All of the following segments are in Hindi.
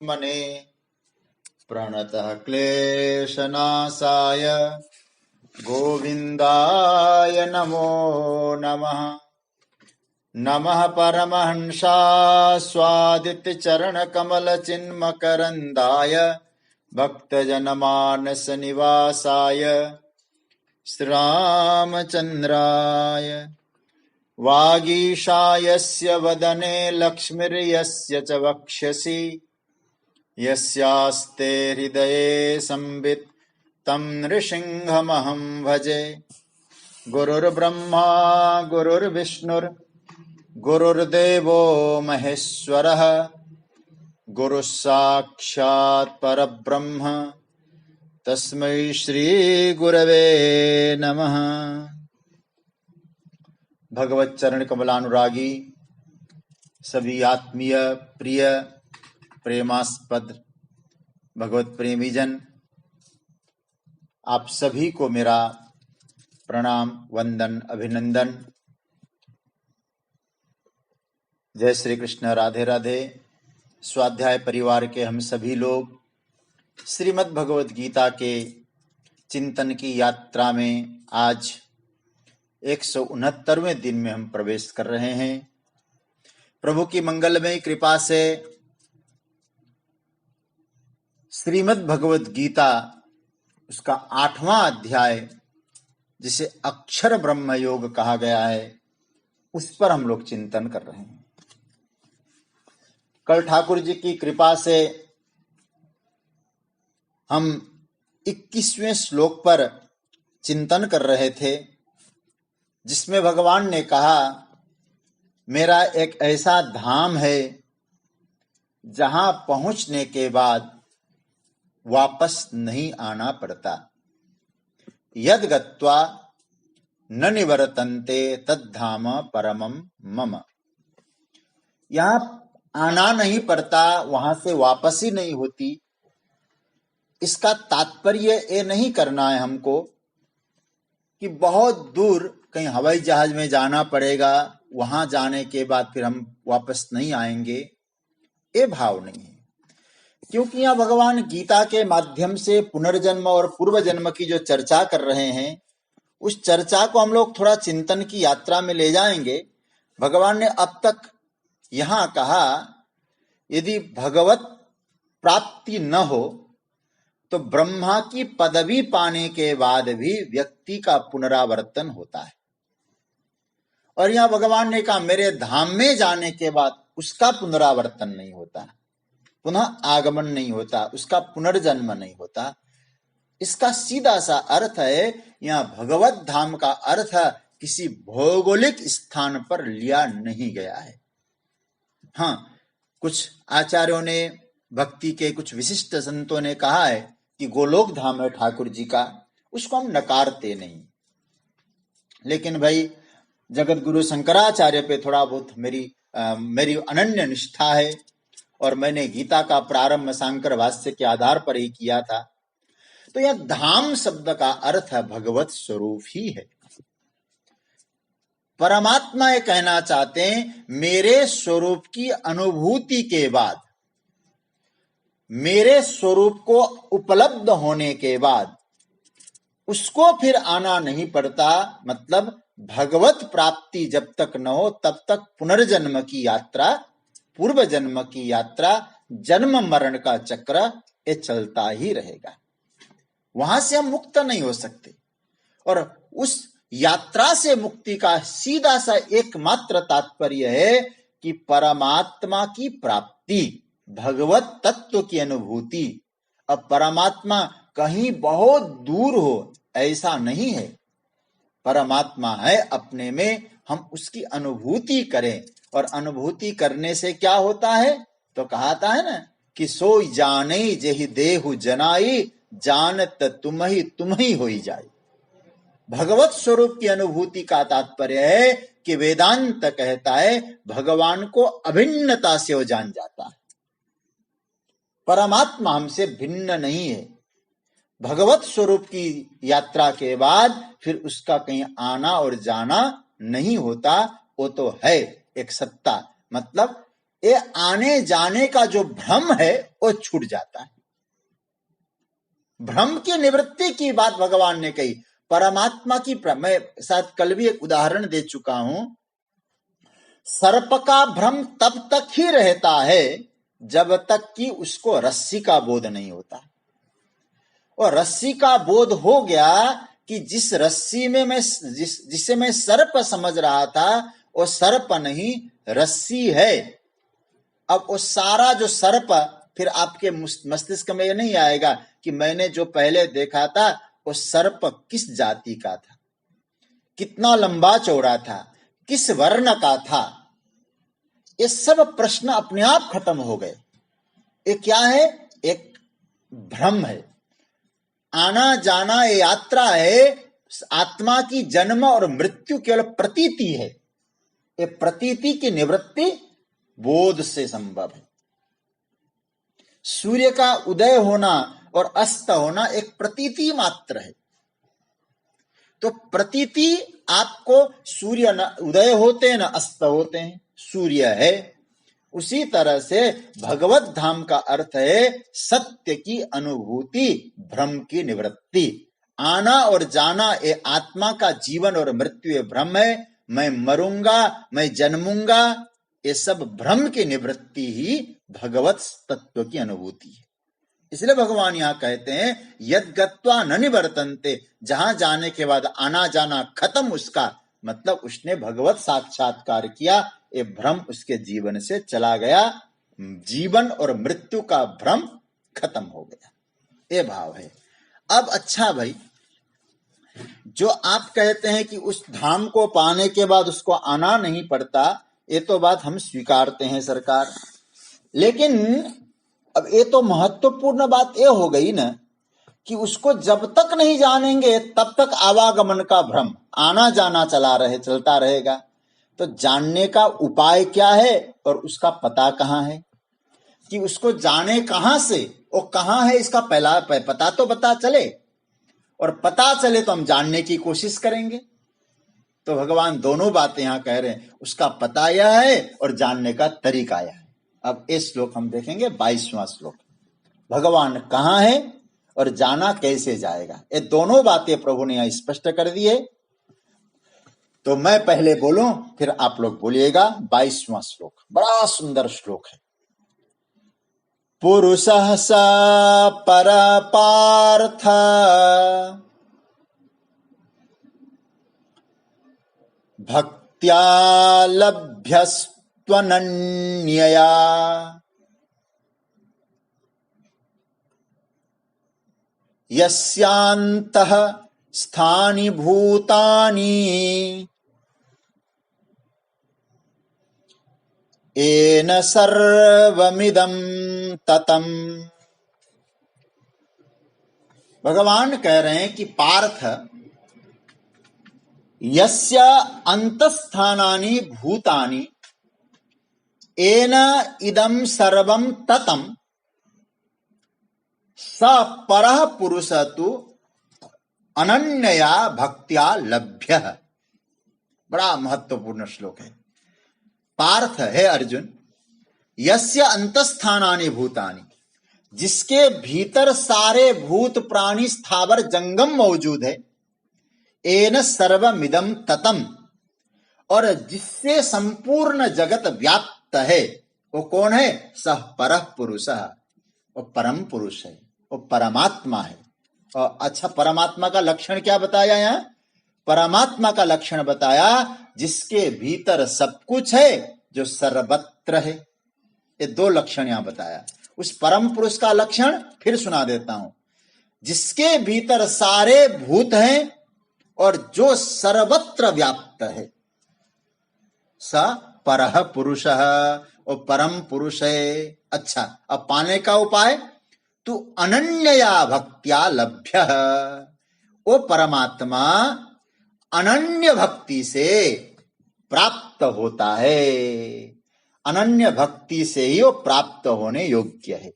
मने प्रणतः क्लेशनाशाय गोविन्दाय नमो नमः। नमः परमहंसास्वादितचरणकमलचिन्मकरन्दाय भक्तजनमानसनिवासाय श्रीरामचन्द्राय। वागीशायस्य वदने लक्ष्मीर्यस्य च वक्षसि यस्यास्ते हृदये संवित् तं नृसिंहमहं भजे। गुरुर्ब्रह्मा गुरुर्विष्णुर् गुरुर्देवो महेश्वरः गुरुः साक्षात् परब्रह्म तस्मै श्री गुरवे नमः। भगवत चरण कमलानुरागी सभी आत्मीय प्रिय प्रेमास्पद भगवत प्रेमी जन, आप सभी को मेरा प्रणाम, वंदन, अभिनंदन। जय श्री कृष्ण, राधे राधे। स्वाध्याय परिवार के हम सभी लोग श्रीमद् भगवत गीता के चिंतन की यात्रा में आज 169वें दिन में हम प्रवेश कर रहे हैं। प्रभु की मंगलमय कृपा से श्रीमद् भगवत गीता उसका 8वां अध्याय, जिसे अक्षर ब्रह्म योग कहा गया है, उस पर हम लोग चिंतन कर रहे हैं। कल ठाकुर जी की कृपा से हम 21वें श्लोक पर चिंतन कर रहे थे, जिसमें भगवान ने कहा, मेरा एक ऐसा धाम है जहां पहुंचने के बाद वापस नहीं आना पड़ता। यद गत्वा न निवर्तन्ते तद्धाम परमं मम। यहां आना नहीं पड़ता, वहां से वापस ही नहीं होती। इसका तात्पर्य ये नहीं करना है हमको कि बहुत दूर कहीं हवाई जहाज में जाना पड़ेगा, वहां जाने के बाद फिर हम वापस नहीं आएंगे, ये भाव नहीं है। क्योंकि यहाँ भगवान गीता के माध्यम से पुनर्जन्म और पूर्व जन्म की जो चर्चा कर रहे हैं, उस चर्चा को हम लोग थोड़ा चिंतन की यात्रा में ले जाएंगे। भगवान ने अब तक यहाँ कहा, यदि भगवत प्राप्ति न हो तो ब्रह्मा की पदवी पाने के बाद भी व्यक्ति का पुनरावर्तन होता है। और यहाँ भगवान ने कहा, मेरे धाम में जाने के बाद उसका पुनरावर्तन नहीं होता, पुनः आगमन नहीं होता, उसका पुनर्जन्म नहीं होता। इसका सीधा सा अर्थ है, यहाँ भगवत धाम का अर्थ किसी भौगोलिक स्थान पर लिया नहीं गया है। हाँ, कुछ आचार्यों ने, भक्ति के कुछ विशिष्ट संतों ने कहा है कि गोलोक धाम है ठाकुर जी का, उसको हम नकारते नहीं। लेकिन भाई, जगत गुरु शंकराचार्य पे थोड़ा बहुत मेरी अनन्य निष्ठा है, और मैंने गीता का प्रारंभ शांकर भाष्य के आधार पर ही किया था। तो यह धाम शब्द का अर्थ भगवत स्वरूप ही है। परमात्मा ये कहना चाहते हैं, मेरे स्वरूप की अनुभूति के बाद, मेरे स्वरूप को उपलब्ध होने के बाद उसको फिर आना नहीं पड़ता। मतलब भगवत प्राप्ति जब तक न हो तब तक पुनर्जन्म की यात्रा, पूर्व जन्म की यात्रा, जन्म मरण का चक्र ये चलता ही रहेगा। वहां से हम मुक्त नहीं हो सकते। और उस यात्रा से मुक्ति का सीधा सा एकमात्र तात्पर्य है कि परमात्मा की प्राप्ति, भगवत तत्व की अनुभूति। अब परमात्मा कहीं बहुत दूर हो ऐसा नहीं है, परमात्मा है अपने में, हम उसकी अनुभूति करें। और अनुभूति करने से क्या होता है, तो कहता है ना कि सोई जाने जेहि देहु जनाई, जानत तुम ही होई जाए। भगवत स्वरूप की अनुभूति का तात्पर्य है कि वेदांत कहता है भगवान को अभिन्नता से वो जान जाता है। परमात्मा हमसे भिन्न नहीं है। भगवत स्वरूप की यात्रा के बाद फिर उसका कहीं आना और जाना नहीं होता। वो तो है एक सत्ता, मतलब ये आने जाने का जो भ्रम है वो छूट जाता है। भ्रम की निवृत्ति की बात भगवान ने कही। परमात्मा की, मैं शायद कल भी एक उदाहरण दे चुका हूं, सर्प का भ्रम तब तक ही रहता है जब तक कि उसको रस्सी का बोध नहीं होता। और रस्सी का बोध हो गया कि जिस रस्सी में मैं जिसे मैं सर्प समझ रहा था वो सर्प नहीं, रस्सी है। अब वो सारा जो सर्प, फिर आपके मस्तिष्क में ये नहीं आएगा कि मैंने जो पहले देखा था वो सर्प किस जाति का था, कितना लंबा चौड़ा था, किस वर्ण का था। ये सब प्रश्न अपने आप खत्म हो गए। ये क्या है? एक भ्रम है। आना जाना ये यात्रा है। आत्मा की जन्म और मृत्यु केवल प्रतीति है। ये प्रतीति की निवृत्ति बोध से संभव है। सूर्य का उदय होना और अस्त होना एक प्रतीति मात्र है। तो प्रतीति, आपको सूर्य न उदय होते हैं न अस्त होते हैं, सूर्य है। उसी तरह से भगवत धाम का अर्थ है सत्य की अनुभूति, भ्रम की निवृत्ति। आना और जाना ये आत्मा का जीवन और मृत्यु ये भ्रम है। मैं मरूंगा, मैं जन्मूंगा, ये सब भ्रम की निवृत्ति ही भगवत तत्व की अनुभूति है। इसलिए भगवान यहां कहते हैं यद गत्वा न निवर्तन्ते, जहां जाने के बाद आना जाना खत्म, उसका मतलब उसने भगवत साक्षात्कार किया, ये भ्रम उसके जीवन से चला गया, जीवन और मृत्यु का भ्रम खत्म हो गया। ये भाव है। अब अच्छा भाई, जो आप कहते हैं कि उस धाम को पाने के बाद उसको आना नहीं पड़ता, ये तो बात हम स्वीकारते हैं सरकार, लेकिन अब ये तो महत्वपूर्ण बात ये हो गई ना कि उसको जब तक नहीं जानेंगे तब तक आवागमन का भ्रम, आना जाना चलता रहेगा। तो जानने का उपाय क्या है और उसका पता कहाँ है? कि उसको जाने कहां से, वो कहाँ है, इसका पहला पता तो पता चले, और पता चले तो हम जानने की कोशिश करेंगे। तो भगवान दोनों बातें यहां कह रहे हैं, उसका पता यह है और जानने का तरीका यह है। अब ये श्लोक हम देखेंगे, 22वां श्लोक। भगवान कहाँ है और जाना कैसे जाएगा, ये दोनों बातें प्रभु ने यहां स्पष्ट कर दी है। तो मैं पहले बोलूं फिर आप लोग बोलिएगा। 22वां श्लोक बड़ा सुंदर श्लोक है। पुरुषः स परपार्थ भक्त्या लभ्यस्त्वनन्यया यस्यान्तः स्थानि भूतानि येन सर्वमिदं ततम्। भगवान कह रहे हैं कि पार्थ, यस्य अंतस्थानानि भूतानि येन इदं सर्वं ततम् स परः पुरुषः तु अनन्यया भक्त्या लभ्यः। बड़ा महत्वपूर्ण श्लोक है। पार्थ है अर्जुन, यस्य अंतस्थानानि भूतानि, जिसके भीतर सारे भूत प्राणी स्थावर जंगम मौजूद है, एन सर्वमिदं ततम्, और जिससे संपूर्ण जगत व्याप्त है, वो कौन है? सह परः पुरुषः, वो परम पुरुष है, वो परमात्मा है। और अच्छा, परमात्मा का लक्षण क्या बताया यहां? परमात्मा का लक्षण बताया जिसके भीतर सब कुछ है, जो सर्वत्र है। ये दो लक्षण यहां बताया। उस परम पुरुष का लक्षण फिर सुना देता हूं। जिसके भीतर सारे भूत हैं और जो सर्वत्र व्याप्त है, स परः पुरुषः, वो परम पुरुष है। अच्छा, अब पाने का उपाय, तू अनन्यया भक्त्या लभ्यः, वो परमात्मा अनन्य भक्ति से प्राप्त होता है। अनन्य भक्ति से ही वो प्राप्त होने योग्य है।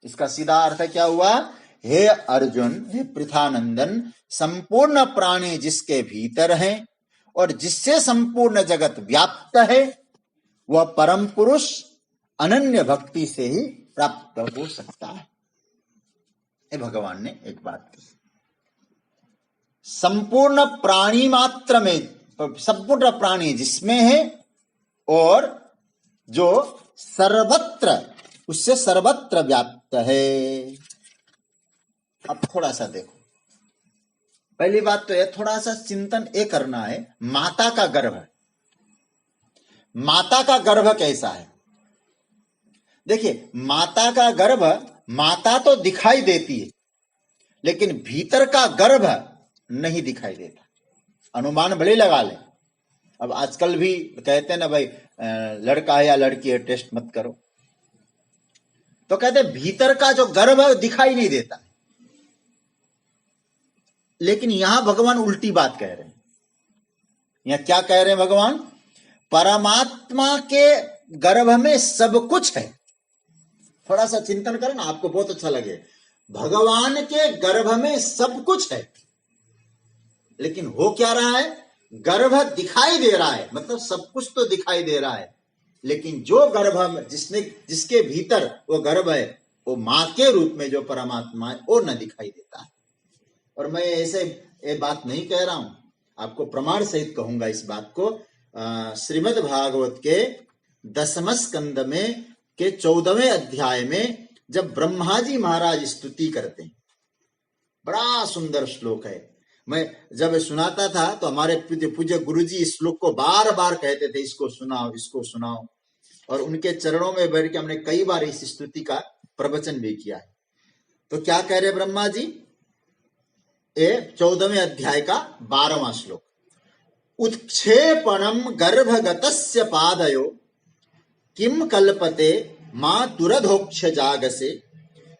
इसका सीधा अर्थ क्या हुआ? हे अर्जुन, हे पृथानंदन, संपूर्ण प्राणी जिसके भीतर हैं और जिससे संपूर्ण जगत व्याप्त है, वह परम पुरुष अनन्य भक्ति से ही प्राप्त हो सकता है। ये भगवान ने एक बात की। संपूर्ण प्राणी मात्र में, संपूर्ण प्राणी जिसमें है और जो सर्वत्र, उससे सर्वत्र व्याप्त है। अब थोड़ा सा देखो, पहली बात तो यह थोड़ा सा चिंतन ये करना है, माता का गर्भ, माता का गर्भ कैसा है। देखिए, माता का गर्भ, माता तो दिखाई देती है लेकिन भीतर का गर्भ नहीं दिखाई देता। अनुमान भले लगा ले। अब आजकल भी कहते हैं ना भाई, लड़का है या लड़की है टेस्ट मत करो, तो कहते हैं भीतर का जो गर्भ है दिखाई नहीं देता। लेकिन यहां भगवान उल्टी बात कह रहे हैं। यहां क्या कह रहे हैं भगवान? परमात्मा के गर्भ में सब कुछ है। थोड़ा सा चिंतन करना, आपको बहुत अच्छा लगे। भगवान के गर्भ में सब कुछ है, लेकिन हो क्या रहा है? गर्भ दिखाई दे रहा है, मतलब सब कुछ तो दिखाई दे रहा है, लेकिन जो गर्भ जिसके भीतर वो गर्भ है, वो मां के रूप में जो परमात्मा है, वो न दिखाई देता है। और मैं ऐसे ये बात नहीं कह रहा हूं, आपको प्रमाण सहित कहूंगा इस बात को। श्रीमद् भागवत के 10वें स्कंद में के 14वें अध्याय में जब ब्रह्मा जी महाराज स्तुति करते हैं, बड़ा सुंदर श्लोक है। मैं जब सुनाता था तो हमारे पूज्य गुरु जी इस श्लोक को बार बार कहते थे, इसको सुनाओ, इसको सुनाओ। और उनके चरणों में बैठ के हमने कई बार इस स्तुति का प्रवचन भी किया है। तो क्या कह रहे ब्रह्मा जी? ये 14वें अध्याय का 12वां श्लोक। उत्क्षेपणम गर्भगतस्य पादयो किम कल्पते मातुरधोक्ष जागसे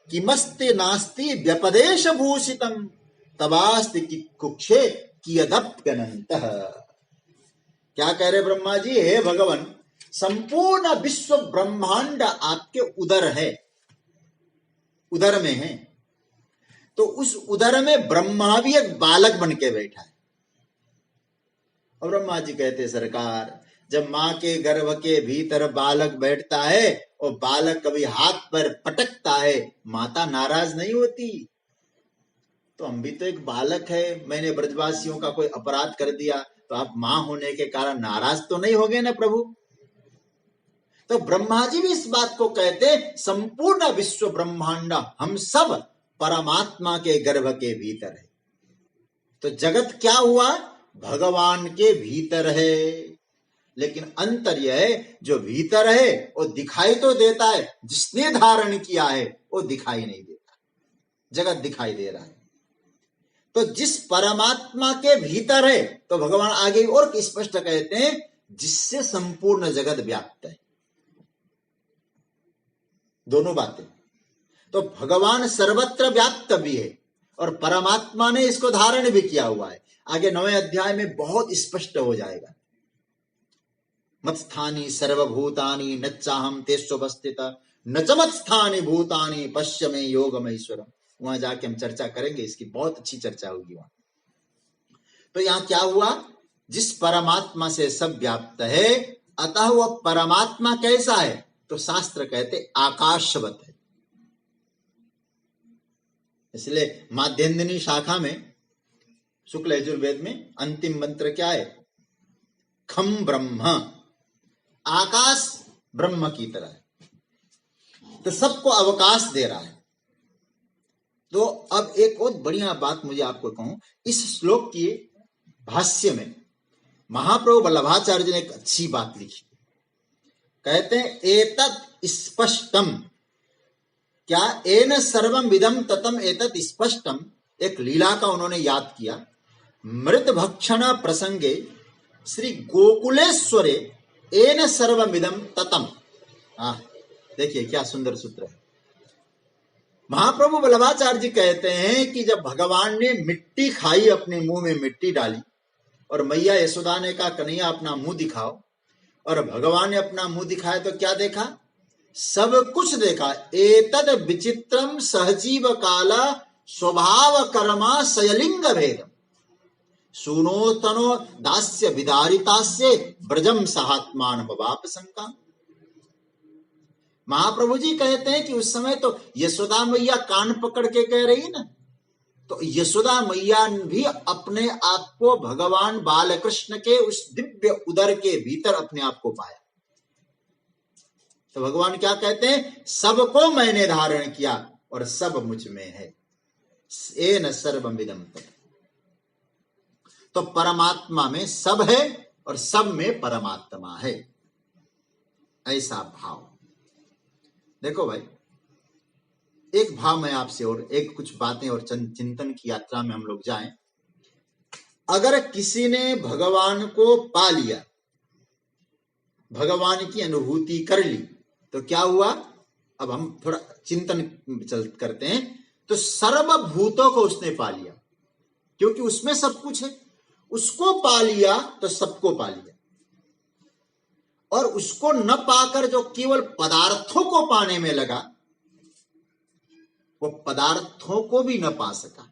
किमस्ति नास्ति व्यपदेश भूषितम तवास्ति कुक्षे कियदप्यनन्तः। क्या कह रहे ब्रह्मा जी? हे भगवान, संपूर्ण विश्व ब्रह्मांड आपके उदर है, उदर में है। तो उस उदर में ब्रह्मा भी एक बालक बन के बैठा है। और ब्रह्मा जी कहते, सरकार, जब मां के गर्भ के भीतर बालक बैठता है और बालक कभी हाथ पर पटकता है, माता नाराज नहीं होती। तो हम भी तो एक बालक है, मैंने ब्रजवासियों का कोई अपराध कर दिया तो आप मां होने के कारण नाराज तो नहीं होगे ना प्रभु? तो ब्रह्मा जी भी इस बात को कहते, संपूर्ण विश्व ब्रह्मांड हम सब परमात्मा के गर्भ के भीतर है। तो जगत क्या हुआ? भगवान के भीतर है, लेकिन अंतर यह है, जो भीतर है वो दिखाई तो देता है, जिसने धारण किया है वो दिखाई नहीं देता, जगत दिखाई दे रहा है। तो जिस परमात्मा के भीतर है, तो भगवान आगे और स्पष्ट कहते हैं, जिससे संपूर्ण जगत व्याप्त है। दोनों बातें। तो भगवान सर्वत्र व्याप्त भी है और परमात्मा ने इसको धारण भी किया हुआ है। आगे 9वें अध्याय में बहुत स्पष्ट हो जाएगा। मत्स्थानी सर्वभूतानि न चाहम तेष्वस्थित न च मत्स्थानि भूतानि पश्य में योगमैश्वरम। वहां जाके हम चर्चा करेंगे, इसकी बहुत अच्छी चर्चा होगी वहां। तो यहां क्या हुआ? जिस परमात्मा से सब व्याप्त है, अतः वह परमात्मा कैसा है? तो शास्त्र कहते आकाशवत है। इसलिए माध्यन्दिनी शाखा में शुक्ल यजुर्वेद में अंतिम मंत्र क्या है? खम ब्रह्म, आकाश ब्रह्म की तरह है। तो सबको अवकाश दे रहा है। तो अब एक और बढ़िया बात मुझे आपको कहूं, इस श्लोक की भाष्य में महाप्रभु वल्लभाचार्य ने एक अच्छी बात लिखी। कहते हैं, एतत् स्पष्टम, क्या एन सर्वम विदम ततम एतत् स्पष्टम, एक लीला का उन्होंने याद किया। मृत भक्षण प्रसंगे श्री गोकुलेश्वरे एन सर्वमिदम ततम। देखिए क्या सुंदर सूत्र है। महाप्रभु वल्लभाचार्य जी कहते हैं कि जब भगवान ने मिट्टी खाई, अपने मुंह में मिट्टी डाली, और मैया यशोदा ने कहा कन्हैया अपना मुंह दिखाओ, और भगवान ने अपना मुंह दिखाया तो क्या देखा? सब कुछ देखा। एतद विचित्रम सहजीव काला स्वभाव कर्मा सयलिंग भेदम सुनोतनो दास्य विदारितास्य ब्रजम सहात्मान बवाप शंका। महाप्रभु जी कहते हैं कि उस समय तो यशोदा मैया कान पकड़ के कह रही है ना, तो यशोदा मैया भी अपने आप को भगवान बालकृष्ण के उस दिव्य उदर के भीतर अपने आप को पाया। तो भगवान क्या कहते हैं, सबको मैंने धारण किया और सब मुझ में है, येन सर्वमिदं तत्। तो परमात्मा में सब है और सब में परमात्मा है, ऐसा भाव। देखो भाई, एक भाव मैं आपसे और एक कुछ बातें और चिंतन की यात्रा में हम लोग जाएं। अगर किसी ने भगवान को पा लिया, भगवान की अनुभूति कर ली, तो क्या हुआ? अब हम थोड़ा चिंतन करते हैं। तो सर्वभूतों को उसने पा लिया, क्योंकि उसमें सब कुछ है। उसको पा लिया तो सबको पा लिया, और उसको न पाकर जो केवल पदार्थों को पाने में लगा, वो पदार्थों को भी न पा सका।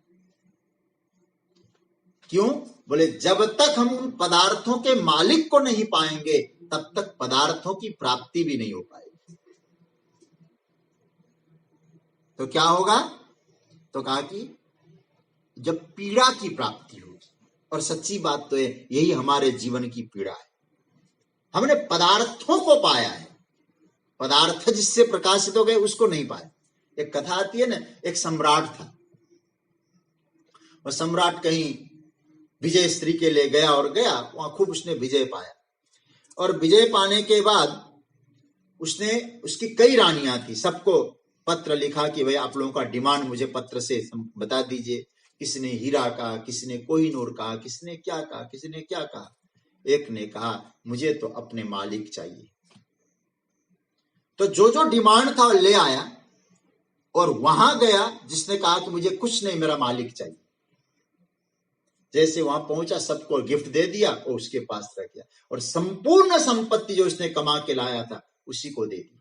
क्यों? बोले जब तक हम उन पदार्थों के मालिक को नहीं पाएंगे, तब तक पदार्थों की प्राप्ति भी नहीं हो पाएगी। तो क्या होगा? तो कहा कि जब पीड़ा की प्राप्ति होगी, और सच्ची बात तो है, यही हमारे जीवन की पीड़ा है। हमने पदार्थों को पाया है, पदार्थ जिससे प्रकाशित हो गए उसको नहीं पाया। एक कथा आती है ना, एक सम्राट था, और सम्राट कहीं विजय स्त्री के लिए गया, और गया वहां खूब उसने विजय पाया। और विजय पाने के बाद उसने, उसकी कई रानियां थी, सबको पत्र लिखा कि भाई आप लोगों का डिमांड मुझे पत्र से बता दीजिए। किसी ने हीरा कहा, किसी ने कोहिनूर कहा, किसी ने क्या कहा, किसी ने क्या कहा। एक ने कहा मुझे तो अपने मालिक चाहिए। तो जो जो डिमांड था ले आया, और वहां गया जिसने कहा कि मुझे कुछ नहीं, मेरा मालिक चाहिए। जैसे वहां पहुंचा, सबको गिफ्ट दे दिया और उसके पास रख गया, और संपूर्ण संपत्ति जो उसने कमा के लाया था उसी को दे दी।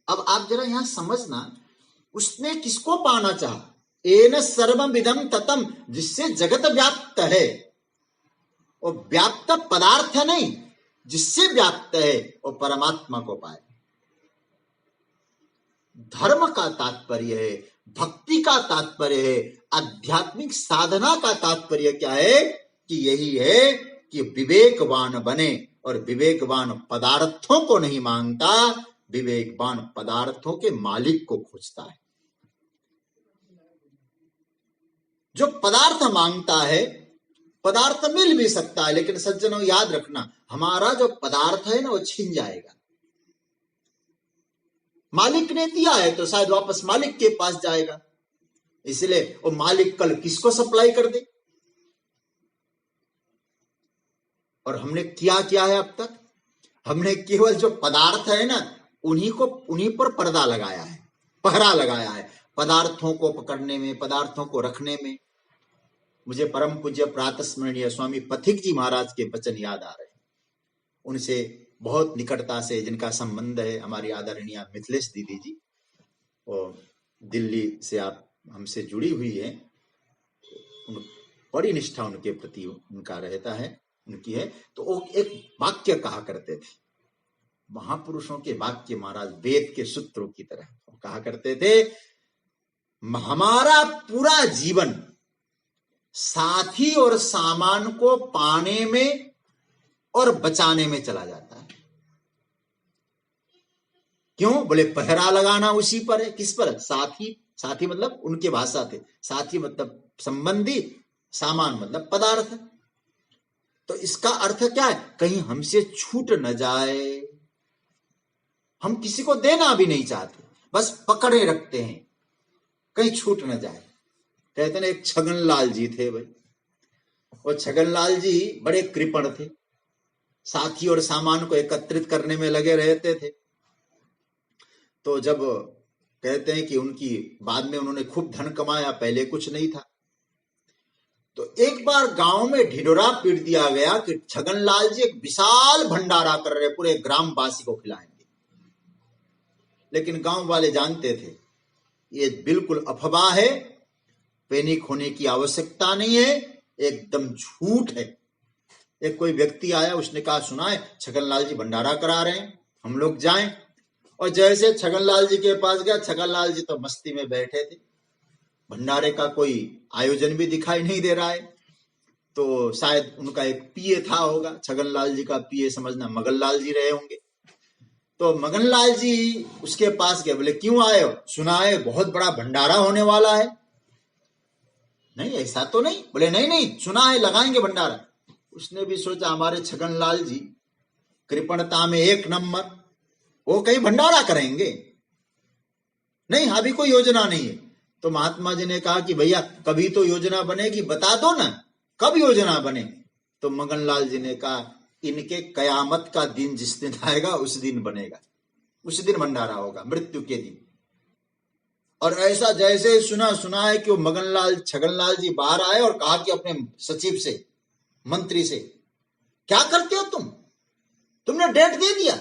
अब आप जरा यहां समझना, उसने किसको पाना चाहा? एन सर्वमिदं ततम, जिससे जगत व्याप्त है, और व्याप्त पदार्थ नहीं, जिससे व्याप्त है, और परमात्मा को पाए। धर्म का तात्पर्य है, भक्ति का तात्पर्य है, आध्यात्मिक साधना का तात्पर्य क्या है? कि यही है कि विवेकवान बने, और विवेकवान पदार्थों को नहीं मांगता, विवेकवान पदार्थों के मालिक को खोजता है। जो पदार्थ मांगता है, पदार्थ मिल भी सकता है, लेकिन सज्जनों याद रखना, हमारा जो पदार्थ है ना वो छिन जाएगा। मालिक ने दिया है तो शायद वापस मालिक के पास जाएगा, इसलिए वो मालिक कल किसको सप्लाई कर दे। और हमने क्या है अब तक? हमने केवल जो पदार्थ है ना, उन्हीं पर पर्दा लगाया है, पहरा लगाया है, पदार्थों को पकड़ने में, पदार्थों को रखने में। मुझे परम पूज्य प्रातस्मरणीय स्वामी पथिक जी महाराज के वचन याद आ रहे हैं। उनसे बहुत निकटता से जिनका संबंध है हमारी आदरणीय मिथिलेश दीदी जी, और दिल्ली से आप हमसे जुड़ी हुई है। बड़ी निष्ठा उनके प्रति उनका रहता है, उनकी है। तो वो एक वाक्य कहा करते थे, महापुरुषों के वाक्य, महाराज वेद के सूत्रों की तरह कहा करते थे, हमारा पूरा जीवन साथी और सामान को पाने में और बचाने में चला जाता है। क्यों? बोले पहरा लगाना उसी पर है। किस पर? साथी। साथी मतलब उनके भाषा थे, साथी मतलब संबंधी, सामान मतलब पदार्थ। तो इसका अर्थ क्या है? कहीं हमसे छूट न जाए। हम किसी को देना भी नहीं चाहते, बस पकड़े रखते हैं, कहीं छूट न जाए। कहते ना, एक छगनलाल जी थे भाई, और छगनलाल जी बड़े कृपण थे, साथी और सामान को एकत्रित करने में लगे रहते थे। तो जब कहते हैं कि उनकी बाद में उन्होंने खूब धन कमाया, पहले कुछ नहीं था, तो एक बार गांव में ढिढोरा पीट दिया गया कि छगनलाल जी एक विशाल भंडारा कर रहे, पूरे ग्रामवासी को खिलाएंगे। लेकिन गांव वाले जानते थे ये बिल्कुल अफवाह है, पैनिक होने की आवश्यकता नहीं है, एकदम झूठ है। एक कोई व्यक्ति आया, उसने कहा सुना है छगनलाल जी भंडारा करा रहे हैं, हम लोग जाएं। और जैसे छगनलाल जी के पास गया, छगनलाल जी तो मस्ती में बैठे थे, भंडारे का कोई आयोजन भी दिखाई नहीं दे रहा है। तो शायद उनका एक पीए था होगा, छगनलाल जी का पीए समझना मगनलाल जी रहे होंगे। तो मगनलाल जी उसके पास गए, बोले क्यों आए हो? सुना है बहुत बड़ा भंडारा होने वाला है। नहीं ऐसा तो नहीं। बोले नहीं नहीं, सुना है लगाएंगे भंडारा। उसने भी सोचा हमारे छगनलाल जी कृपणता में एक नंबर, वो कहीं भंडारा करेंगे? नहीं, अभी कोई योजना नहीं है। तो महात्मा जी ने कहा कि भैया कभी तो योजना बनेगी, बता दो ना कब योजना बने। तो मगनलाल जी ने कहा इनके कयामत का दिन जिस दिन आएगा उस दिन बनेगा, उस दिन भंडारा होगा, मृत्यु के दिन। और ऐसा जैसे सुना है कि वो मगनलाल छगनलाल जी बाहर आए और कहा कि अपने सचिव से, मंत्री से, क्या करते हो तुमने डेट दे दिया,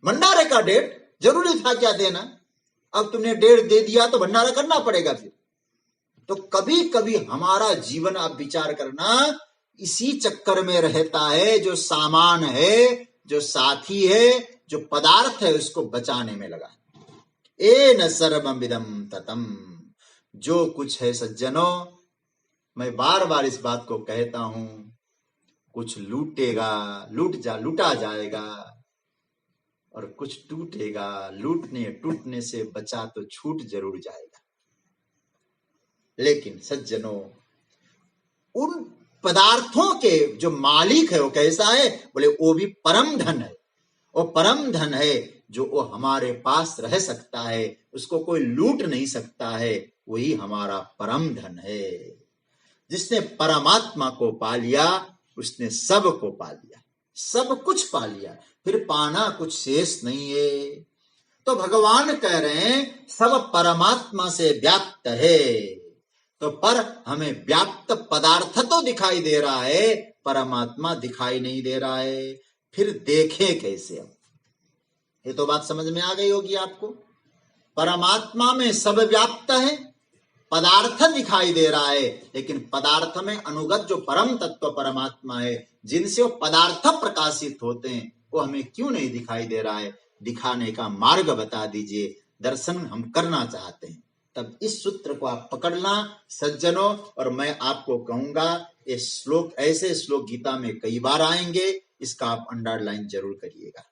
भंडारे का डेट जरूरी था क्या देना? अब तुमने डेट दे दिया तो भंडारा करना पड़ेगा फिर। तो कभी कभी हमारा जीवन आप विचार करना इसी चक्कर में रहता है, जो सामान है, जो साथी है, जो पदार्थ है, उसको बचाने में लगा। एन सर्वमिदं ततम, जो कुछ है सज्जनों, मैं बार बार इस बात को कहता हूं, कुछ लूटेगा, लूटा जाएगा, और कुछ टूटेगा, लूटने टूटने से बचा तो छूट जरूर जाएगा। लेकिन सज्जनों, उन पदार्थों के जो मालिक है वो कैसा है? बोले वो भी परम धन है। वो परम धन है जो वो हमारे पास रह सकता है, उसको कोई लूट नहीं सकता है, वही हमारा परम धन है। जिसने परमात्मा को पा लिया उसने सब को पा लिया, सब कुछ पा लिया, फिर पाना कुछ शेष नहीं है। तो भगवान कह रहे हैं सब परमात्मा से व्याप्त है। तो पर हमें व्याप्त पदार्थ तो दिखाई दे रहा है, परमात्मा दिखाई नहीं दे रहा है। फिर देखें कैसे? हम ये तो बात समझ में आ गई होगी आपको। परमात्मा में सब व्याप्त है, पदार्थ दिखाई दे रहा है, लेकिन पदार्थ में अनुगत जो परम तत्व परमात्मा है, जिनसे वो पदार्थ प्रकाशित होते हैं, वो हमें क्यों नहीं दिखाई दे रहा है? दिखाने का मार्ग बता दीजिए, दर्शन हम करना चाहते हैं। तब इस सूत्र को आप पकड़ना सज्जनों, और मैं आपको कहूंगा ये श्लोक, ऐसे श्लोक गीता में कई बार आएंगे, इसका आप अंडरलाइन जरूर करिएगा।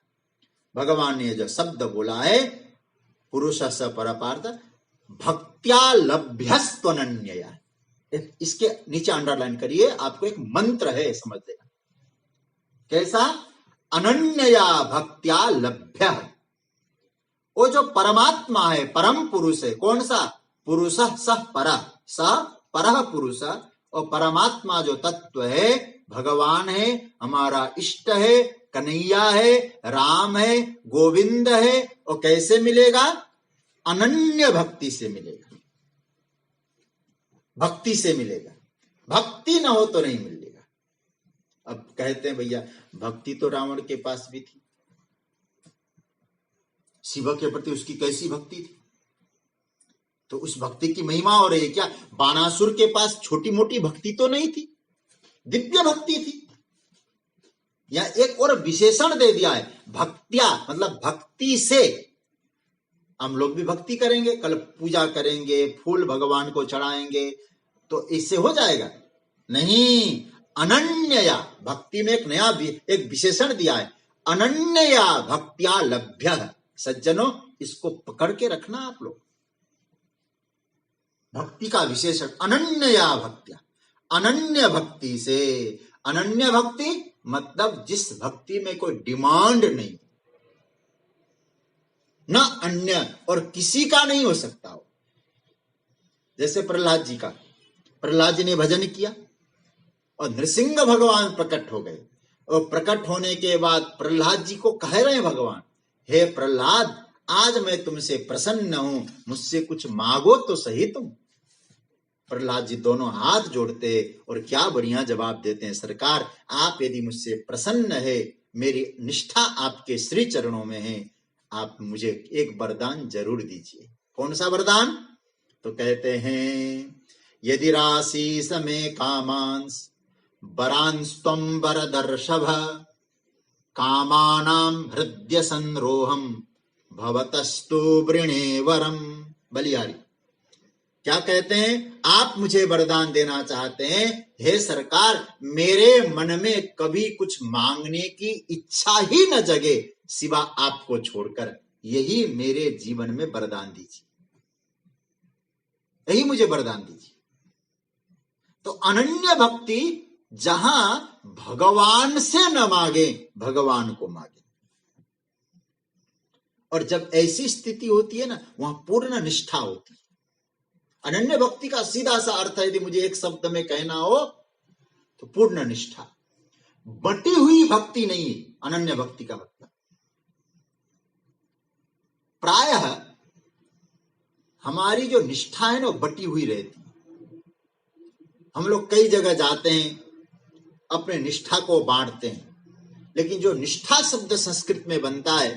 भगवान ने जो शब्द बोला है पुरुष स परपार्थ भक्त्या लभ्यस्त्वनन्यया, इसके नीचे अंडरलाइन करिए, आपको एक मंत्र है, समझ लेना। कैसा? अनन्यया भक्त्या लभ्य। वो जो परमात्मा है, परम पुरुष है, कौन सा? पुरुष सह पर, स पर पुरुष, और परमात्मा जो तत्व है भगवान है, हमारा इष्ट है, कन्हैया है, राम है, गोविंद है। और कैसे मिलेगा? अनन्य भक्ति से मिलेगा, भक्ति से मिलेगा। भक्ति ना हो तो नहीं मिलेगा। अब कहते हैं भैया भक्ति तो रावण के पास भी थी, शिव के प्रति उसकी कैसी भक्ति थी, तो उस भक्ति की महिमा हो रही है क्या? बाणासुर के पास छोटी मोटी भक्ति तो नहीं थी, दिव्य भक्ति थी। या एक और विशेषण दे दिया है, भक्त्या, मतलब भक्ति से। हम लोग भी भक्ति करेंगे, कल पूजा करेंगे, फूल भगवान को चढ़ाएंगे, तो इससे हो जाएगा? नहीं, अनन्यया, भक्ति में एक नया एक विशेषण दिया है, अनन्यया भक्त्या लभ्य। सज्जनों, इसको पकड़ के रखना आप लोग। भक्ति का विशेषण अनन्यया भक्त्या, अनन्य भक्ति से। अनन्य भक्ति मतलब जिस भक्ति में कोई डिमांड नहीं, न अन्य और किसी का नहीं हो सकता हो। जैसे प्रहलाद जी का, प्रहलाद जी ने भजन किया और नृसिंह भगवान प्रकट हो गए, और प्रकट होने के बाद प्रहलाद जी को कह रहे हैं भगवान, हे प्रहलाद, आज मैं तुमसे प्रसन्न हूं, मुझसे कुछ मांगो तो सही तुम। प्रहलाद जी दोनों हाथ जोड़ते और क्या बढ़िया जवाब देते हैं, सरकार आप यदि मुझसे प्रसन्न है, मेरी निष्ठा आपके श्री चरणों में है, आप मुझे एक वरदान जरूर दीजिए। कौन सा वरदान? तो कहते हैं, यदि राशि समे कामांस वरांस्त्वं वरदर्शभ, कामानां हृदय संरोहम भवतस्तु वृणे वरम। बलिहारी क्या कहते हैं, आप मुझे वरदान देना चाहते हैं, हे सरकार मेरे मन में कभी कुछ मांगने की इच्छा ही न जगे सिवा आपको छोड़कर, यही मेरे जीवन में वरदान दीजिए, यही मुझे वरदान दीजिए। तो अनन्य भक्ति जहां भगवान से न मांगे, भगवान को मांगे। और जब ऐसी स्थिति होती है ना, वहां पूर्ण निष्ठा होती है। अनन्य भक्ति का सीधा सा अर्थ है, यदि मुझे एक शब्द में कहना हो तो पूर्ण निष्ठा। बटी हुई भक्ति नहीं है अनन्य भक्ति का मतलब। प्रायः हमारी जो निष्ठा है ना, बटी हुई रहती है। हम लोग कई जगह जाते हैं, अपने निष्ठा को बांटते हैं, लेकिन जो निष्ठा शब्द संस्कृत में बनता है,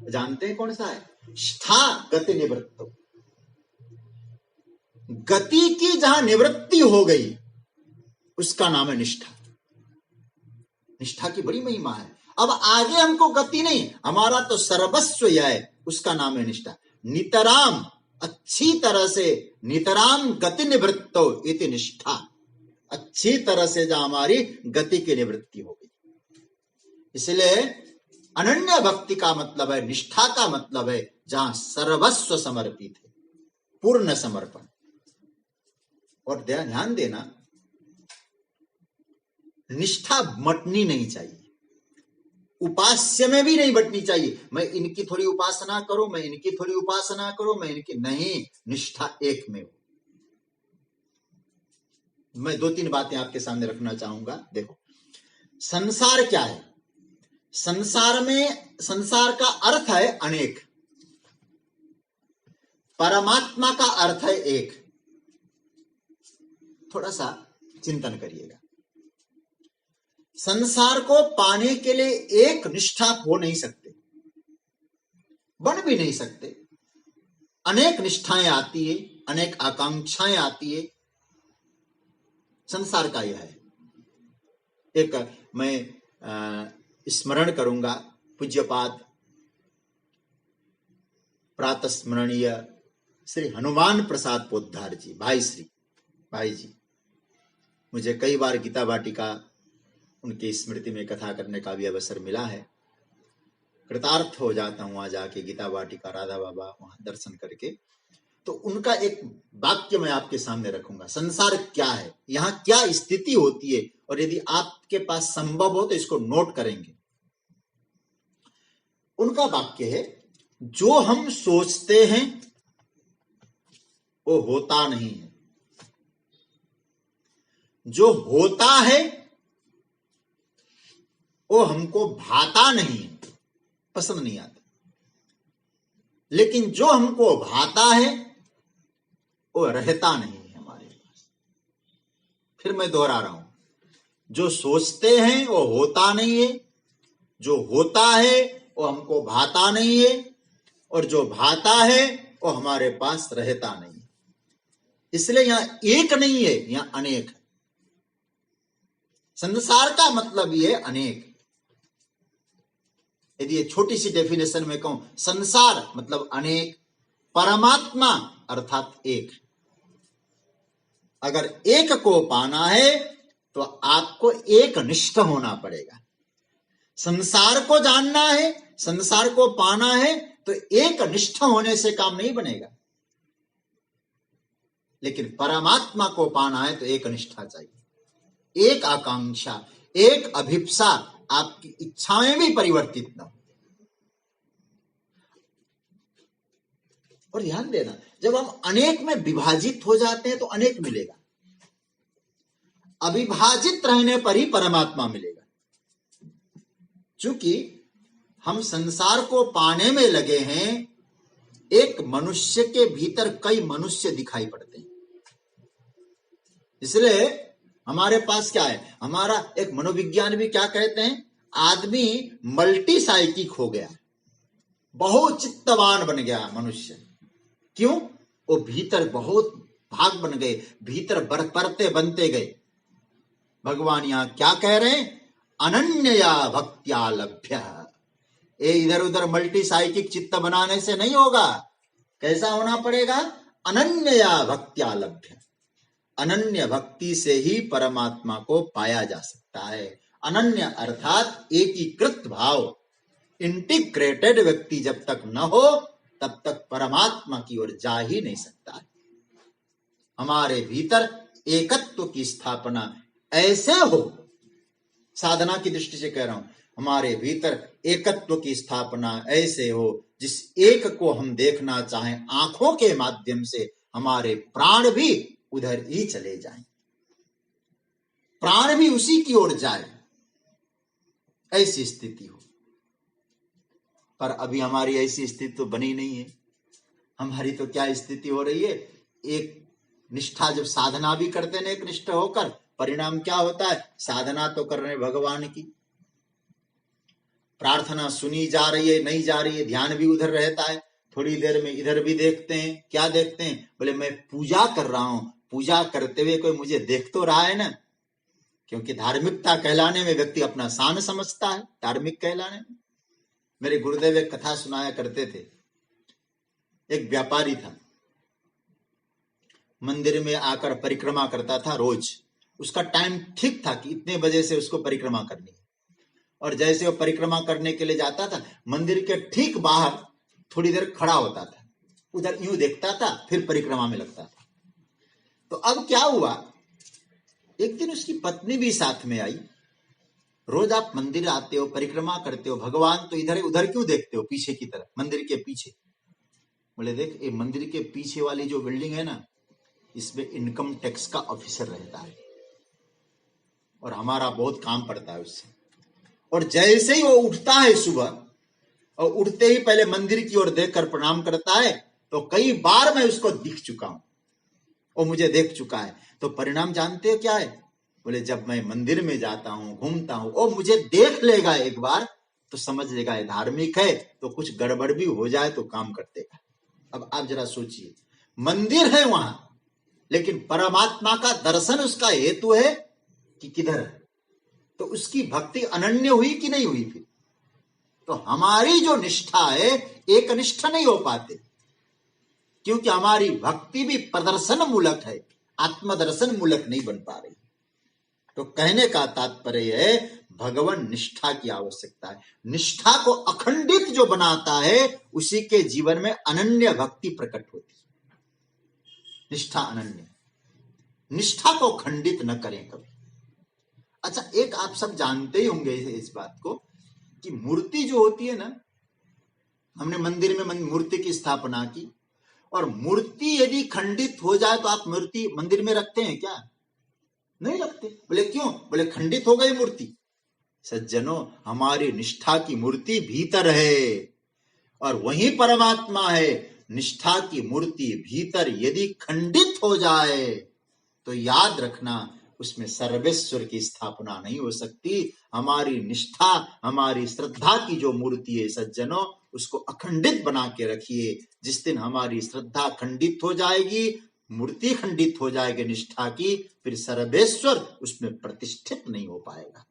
जानते हैं कौन सा है? स्था गति निवृत्त। गति की जहां निवृत्ति हो गई उसका नाम है निष्ठा। निष्ठा की बड़ी महिमा है। अब आगे हमको गति नहीं, हमारा तो सर्वस्व यह है, उसका नाम है निष्ठा। नितराम, अच्छी तरह से, नितराम गति निवृत्तो इति निष्ठा। अच्छी तरह से जहां हमारी गति की निवृत्ति हो गई। इसलिए अनन्य भक्ति का मतलब है, निष्ठा का मतलब है जहां सर्वस्व समर्पित है, पूर्ण समर्पण। और ध्यान देना, निष्ठा बंटनी नहीं चाहिए, उपास्य में भी नहीं बंटनी चाहिए। मैं इनकी थोड़ी उपासना करूं, मैं इनकी थोड़ी उपासना करूं, मैं इनकी नहीं। निष्ठा एक में हो। मैं 2-3 बातें आपके सामने रखना चाहूंगा। देखो, संसार क्या है? संसार में, संसार का अर्थ है अनेक, परमात्मा का अर्थ है एक। थोड़ा सा चिंतन करिएगा। संसार को पाने के लिए एक निष्ठा हो नहीं सकते, बन भी नहीं सकते। अनेक निष्ठाएं आती है, अनेक आकांक्षाएं आती है। संसार का यह है। एक मैं स्मरण करूंगा, पूज्यपाद प्रातः स्मरणीय श्री हनुमान प्रसाद पोद्दार जी, भाई जी, मुझे कई बार गीता वाटिका उनकी स्मृति में कथा करने का भी अवसर मिला है। कृतार्थ हो जाता हूं वहां जाके, गीता वाटिका राधा बाबा वहां दर्शन करके। तो उनका एक वाक्य मैं आपके सामने रखूंगा। संसार क्या है, यहाँ क्या स्थिति होती है, और यदि आपके पास संभव हो तो इसको नोट करेंगे। उनका वाक्य है, जो हम सोचते हैं वो होता नहीं है, जो होता है वो हमको भाता नहीं है, पसंद नहीं आता। लेकिन जो हमको भाता है वो रहता नहीं है हमारे पास। फिर मैं दोहरा रहा हूं, जो सोचते हैं वो होता नहीं है, जो होता है वो हमको भाता नहीं है, और जो भाता है वो हमारे पास रहता नहीं है। इसलिए यहां एक नहीं है, यहां अनेक है। संसार का मतलब ये अनेक। यदि ये छोटी सी डेफिनेशन में कहूं, संसार मतलब अनेक, परमात्मा अर्थात एक। अगर एक को पाना है तो आपको एक निष्ठ होना पड़ेगा। संसार को जानना है, संसार को पाना है तो एक निष्ठ होने से काम नहीं बनेगा। लेकिन परमात्मा को पाना है तो एक निष्ठा चाहिए, एक आकांक्षा, एक अभिप्सा, आपकी इच्छाएं भी परिवर्तित न हो। और ध्यान देना, जब हम अनेक में विभाजित हो जाते हैं तो अनेक मिलेगा, अविभाजित रहने पर ही परमात्मा मिलेगा। चूंकि हम संसार को पाने में लगे हैं, एक मनुष्य के भीतर कई मनुष्य दिखाई पड़ते हैं। इसलिए हमारे पास क्या है, हमारा एक मनोविज्ञान भी क्या कहते हैं, आदमी मल्टी साइकिक हो गया, बहुचित्तवान बन गया मनुष्य। क्यों? वो भीतर बहुत भाग बन गए, भीतर परते बनते गए। भगवान यहां क्या कह रहे हैं, अनन्यया भक्त्या लभ्य। ये इधर उधर मल्टी साइकिक चित्त बनाने से नहीं होगा। कैसा होना पड़ेगा? अनन्या भक्त्या लभ्य। अनन्य भक्ति से ही परमात्मा को पाया जा सकता है। अनन्य अर्थात एकीकृत भाव, इंटीग्रेटेड व्यक्ति जब तक न हो तब तक परमात्मा की ओर जा ही नहीं सकता है। हमारे भीतर एकत्व की स्थापना ऐसे हो, साधना की दृष्टि से कह रहा हूं, हमारे भीतर एकत्व की स्थापना ऐसे हो जिस एक को हम देखना चाहें आंखों के माध्यम से हमारे प्राण भी उधर ही चले जाएं, प्राण भी उसी की ओर जाए, ऐसी स्थिति हो। पर अभी हमारी ऐसी स्थिति तो बनी नहीं है। हमारी तो क्या स्थिति हो रही है? एक निष्ठा, जब साधना भी करते हैं एक निष्ठ होकर, परिणाम क्या होता है? साधना तो कर रहे हैं भगवान की, प्रार्थना सुनी जा रही है नहीं जा रही है, ध्यान भी उधर रहता है, थोड़ी देर में इधर भी देखते हैं। क्या देखते हैं? बोले मैं पूजा कर रहा हूं, पूजा करते हुए कोई मुझे देख तो रहा है ना। क्योंकि धार्मिकता कहलाने में व्यक्ति अपना शान समझता है, धार्मिक कहलाने में। मेरे गुरुदेव एक कथा सुनाया करते थे। एक व्यापारी था, मंदिर में आकर परिक्रमा करता था रोज। उसका टाइम ठीक था कि इतने बजे से उसको परिक्रमा करनी है। और जैसे वो परिक्रमा करने के लिए जाता था, मंदिर के ठीक बाहर थोड़ी देर खड़ा होता था, उधर यूं देखता था, फिर परिक्रमा में लगता था। तो अब क्या हुआ, एक दिन उसकी पत्नी भी साथ में आई। रोज आप मंदिर आते हो, परिक्रमा करते हो, भगवान तो इधर उधर क्यों देखते हो पीछे की तरफ, मंदिर के पीछे? बोले देख, ये मंदिर के पीछे वाली जो बिल्डिंग है ना, इसमें इनकम टैक्स का ऑफिसर रहता है और हमारा बहुत काम पड़ता है उससे। और जैसे ही वो उठता है सुबह, और उठते ही पहले मंदिर की ओर देखकर प्रणाम करता है, तो कई बार मैं उसको दिख चुका हूं, वो मुझे देख चुका है। तो परिणाम जानते हो क्या है? बोले जब मैं मंदिर में जाता हूं, घूमता हूं, वो मुझे देख लेगा एक बार तो समझ लेगा ये धार्मिक है, तो कुछ गड़बड़ भी हो जाए तो काम कर देगा। अब आप जरा सोचिए, मंदिर है वहां, लेकिन परमात्मा का दर्शन उसका हेतु है कि किधर है? तो उसकी भक्ति अनन्य हुई कि नहीं हुई? फिर तो हमारी जो निष्ठा है, एक निष्ठ नहीं हो पाते, क्योंकि हमारी भक्ति भी प्रदर्शन मूलक है, आत्मदर्शन मूलक नहीं बन पा रही। तो कहने का तात्पर्य है, भगवान निष्ठा की आवश्यकता है। निष्ठा को अखंडित जो बनाता है, उसी के जीवन में अनन्य भक्ति प्रकट होती है। निष्ठा अनन्य, निष्ठा को खंडित न करें कभी। अच्छा, एक आप सब जानते ही होंगे इस बात को कि मूर्ति जो होती है ना, हमने मंदिर में मूर्ति की स्थापना की, और मूर्ति यदि खंडित हो जाए तो आप मूर्ति मंदिर में रखते हैं क्या? नहीं रखते। बोले क्यों? बोले खंडित हो गई मूर्ति। सज्जनों, हमारी निष्ठा की मूर्ति भीतर है और वही परमात्मा है। निष्ठा की मूर्ति भीतर यदि खंडित हो जाए तो याद रखना, उसमें सर्वेश्वर की स्थापना नहीं हो सकती। हमारी निष्ठा, हमारी श्रद्धा की जो मूर्ति है सज्जनों, उसको अखंडित बना के रखिए। जिस दिन हमारी श्रद्धा खंडित हो जाएगी, मूर्ति खंडित हो जाएगी निष्ठा की, फिर सर्वेश्वर उसमें प्रतिष्ठित नहीं हो पाएगा।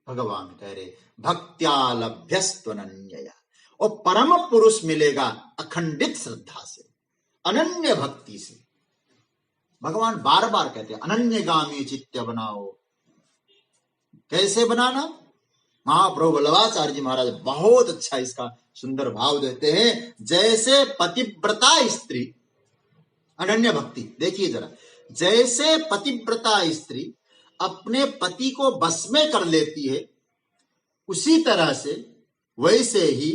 भगवान कह रहे भक्त्यालभ्यस्त्वनन्यया, और परम पुरुष मिलेगा अखंडित श्रद्धा से, अनन्य भक्ति से। भगवान बार बार कहते हैं अनन्यगामी चित्त बनाओ। कैसे बनाना? महाप्रभु वल्लभाचार्य जी महाराज बहुत अच्छा इसका सुंदर भाव देते हैं। जैसे पतिव्रता स्त्री, अनन्य भक्ति देखिए जरा, जैसे पतिव्रता स्त्री अपने पति को बस में कर लेती है, उसी तरह से वैसे ही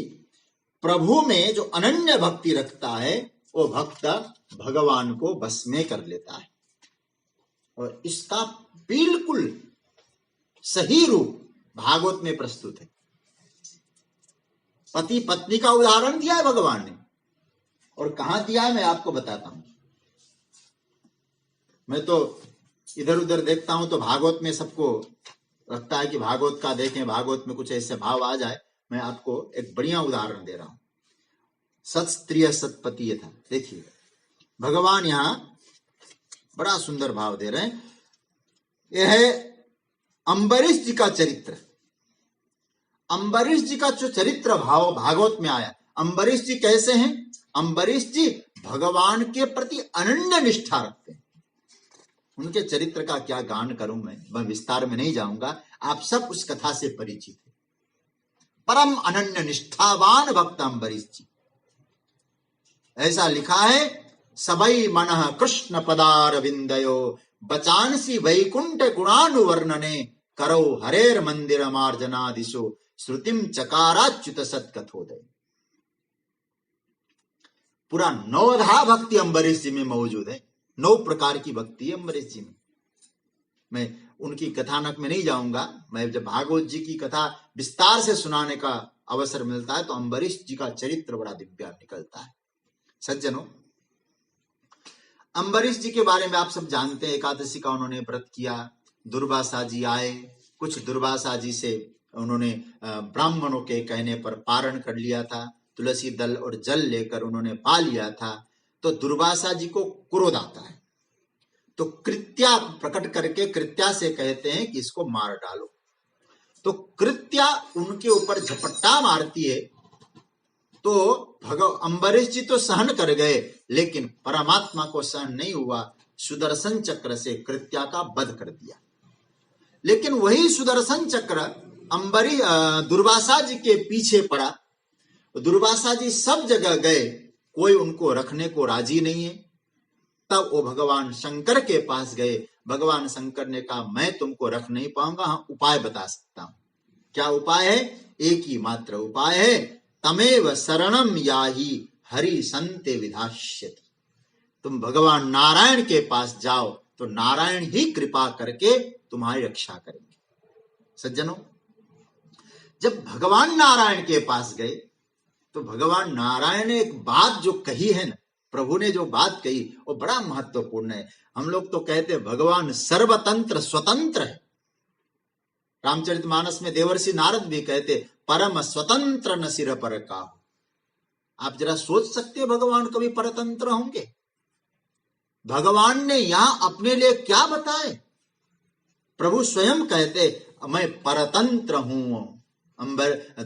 प्रभु में जो अनन्य भक्ति रखता है, वो भक्त भगवान को बस में कर लेता है। और इसका बिल्कुल सही रूप भागवत में प्रस्तुत है। पति पत्नी का उदाहरण दिया है भगवान ने, और कहां दिया है मैं आपको बताता हूं। मैं तो इधर उधर देखता हूं तो भागवत में सबको लगता है कि भागवत का देखें, भागवत में कुछ ऐसे भाव आ जाए। मैं आपको एक बढ़िया उदाहरण दे रहा हूं। सत स्त्रिय सतपति था। देखिए भगवान यहां बड़ा सुंदर भाव दे रहे हैं। यह है अम्बरीश जी का चरित्र। अम्बरीश जी का जो चरित्र भाव भागवत में आया, अम्बरीश जी कैसे हैं? अम्बरीश जी भगवान के प्रति अनन्य निष्ठा रखते हैं। उनके चरित्र का क्या गान करूं मैं विस्तार में नहीं जाऊंगा, आप सब उस कथा से परिचित हैं। परम अनन्य निष्ठावान भक्त अम्बरीश जी। ऐसा लिखा है, सबई मनः कृष्ण पदार विंदयो बचानसी वैकुंठ गुणानुवर्णने करो हरेर मंदिर मार्जना दिशो श्रुतिम चकाराच्युत सत्कथोदय। पूरा 9 भक्ति अम्बरीश जी में मौजूद है। 9 प्रकार की भक्ति है अम्बरीश जी में। मैं उनकी कथानक में नहीं जाऊंगा। मैं जब भागवत जी की कथा विस्तार से सुनाने का अवसर मिलता है तो अम्बरीश जी का चरित्र बड़ा दिव्य निकलता है। सज्जनों, अम्बरीश जी के बारे में आप सब जानते हैं। एकादशी का उन्होंने व्रत किया। दुर्वासा जी आए, कुछ दुर्वासा जी से उन्होंने ब्राह्मणों के कहने पर पारण कर लिया था। तुलसी दल और जल लेकर उन्होंने पा लिया था। तो दुर्वासा जी को क्रोध आता है, तो कृत्या प्रकट करके कृत्या से कहते हैं कि इसको मार डालो। तो कृत्या उनके ऊपर झपट्टा मारती है। तो अम्बरीश जी तो सहन कर गए, लेकिन परमात्मा को सहन नहीं हुआ। सुदर्शन चक्र से कृत्या का वध कर दिया। लेकिन वही सुदर्शन चक्र दुर्वासा जी के पीछे पड़ा। दुर्वासा जी सब जगह गए, कोई उनको रखने को राजी नहीं है। तब वो भगवान शंकर के पास गए। भगवान शंकर ने कहा, मैं तुमको रख नहीं पाऊंगा, हाँ उपाय बता सकता हूं। क्या उपाय है? एक ही मात्र उपाय है, तमेव शरणम याहि हरि संते विधास्यति। तुम भगवान नारायण के पास जाओ तो नारायण ही कृपा करके तुम्हारी रक्षा करेंगे। सज्जनों, जब भगवान नारायण के पास गए तो भगवान नारायण ने एक बात जो कही है ना, प्रभु ने जो बात कही वो बड़ा महत्वपूर्ण है। हम लोग तो कहते हैं भगवान सर्वतंत्र स्वतंत्र है। रामचरितमानस में देवर्षि नारद भी कहते परम स्वतंत्र न सिर पर का। आप जरा सोच सकते हैं भगवान कभी परतंत्र होंगे? भगवान ने यहां अपने लिए क्या बताए? प्रभु स्वयं कहते मैं परतंत्र हूं।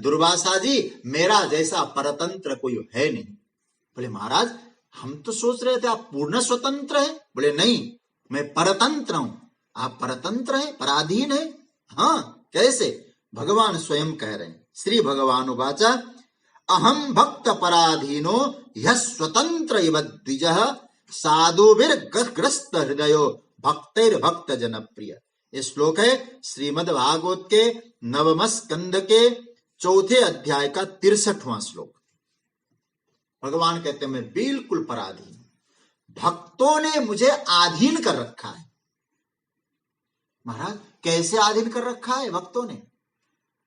दुर्वासा जी, मेरा जैसा परतंत्र कोई है नहीं। बोले महाराज, हम तो सोच रहे थे आप पूर्ण स्वतंत्र है। बोले नहीं, मैं परतंत्र हूं। आप परतंत्र है, पराधीन है? हाँ, कैसे? भगवान स्वयं कह रहे हैं। श्री भगवान उवाच अहम भक्त पराधीनो यः स्वतंत्र इव द्विजः साधुभिर्ग्रस्त हृदयो भक्तैर भक्त जनप्रिय। ये श्लोक है श्रीमद् भागवत के 9वें स्कंद के 4थे अध्याय का 63वां श्लोक। भगवान कहते हैं मैं बिल्कुल पराधीन, भक्तों ने मुझे आधीन कर रखा है। महाराज, कैसे आधीन कर रखा है भक्तों ने?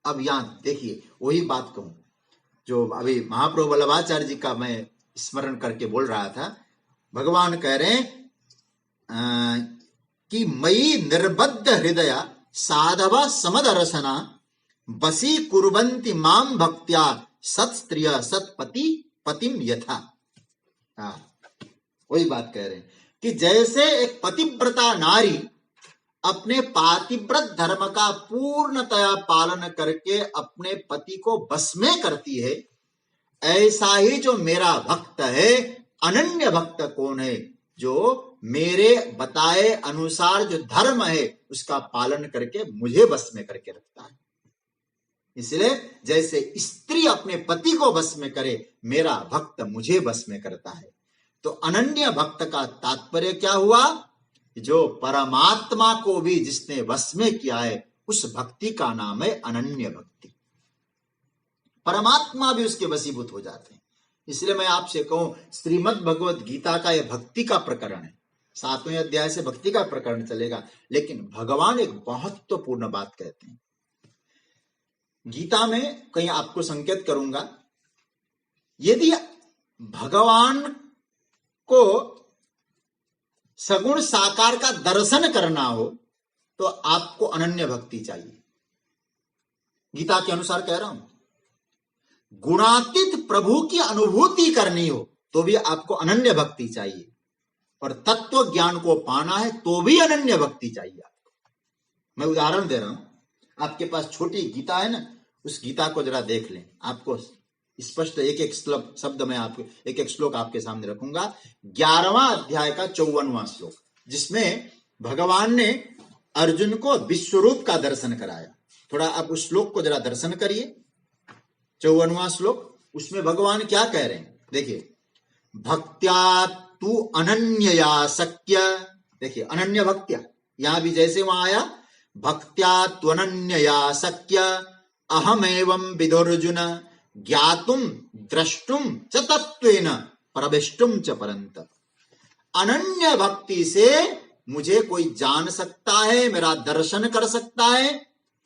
अब यहां देखिए, वही बात कहूं जो अभी महाप्रभु वल्लभाचार्य जी का मैं स्मरण करके बोल रहा था। भगवान कह रहे हैं कि मयि निर्बद्ध हृदय साधवा समदर्शना बसी कुर्वन्ति माम भक्त्या सत्स्त्रिय सत्पति पतिम यथा। वही बात कह रहे हैं कि जैसे एक पतिव्रता नारी अपने पातिव्रत धर्म का पूर्णतया पालन करके अपने पति को बस में करती है, ऐसा ही जो मेरा भक्त है, अनन्य भक्त कौन है? जो मेरे बताए अनुसार जो धर्म है उसका पालन करके मुझे बस में करके रखता है। इसलिए जैसे स्त्री अपने पति को बस में करे, मेरा भक्त मुझे बस में करता है। तो अनन्य भक्त का तात्पर्य क्या हुआ? जो परमात्मा को भी जिसने बस में किया है, उस भक्ति का नाम है अनन्य भक्ति। परमात्मा भी उसके वशीभूत हो जाते हैं। इसलिए मैं आपसे कहूं, श्रीमद् भगवत गीता का यह भक्ति का प्रकरण है। 7वें अध्याय से भक्ति का प्रकरण चलेगा, लेकिन भगवान एक महत्वपूर्ण बात कहते हैं गीता में। कहीं आपको संकेत करूंगा, यदि भगवान को सगुण साकार का दर्शन करना हो तो आपको अनन्य भक्ति चाहिए। गीता के अनुसार कह रहा हूं, गुणातीत प्रभु की अनुभूति करनी हो तो भी आपको अनन्य भक्ति चाहिए, और तत्व ज्ञान को पाना है तो भी अनन्य भक्ति चाहिए आपको। मैं उदाहरण दे रहा हूं, आपके पास छोटी गीता है ना, उस गीता को जरा देख लें, आपको स्पष्ट एक एक शब्द में आपको एक एक श्लोक आपके सामने रखूंगा। 11वां अध्याय का 54वां श्लोक, जिसमें भगवान ने अर्जुन को विश्वरूप का दर्शन कराया। थोड़ा आप उस श्लोक को जरा दर्शन करिए। 54वां श्लोक, उसमें भगवान क्या कह रहे हैं देखिए। भक्त्या तू अनन्यया शक्य, देखिए अनन्य भक्त्या, यहां भी जैसे वहां आया भक्त्या तु अनन्यया शक्य अहमेवं विदुर्जुन ज्ञातुम द्रष्टुम च तत्वेन प्रविष्टुम च परंतप। अनन्य भक्ति से मुझे कोई जान सकता है, मेरा दर्शन कर सकता है,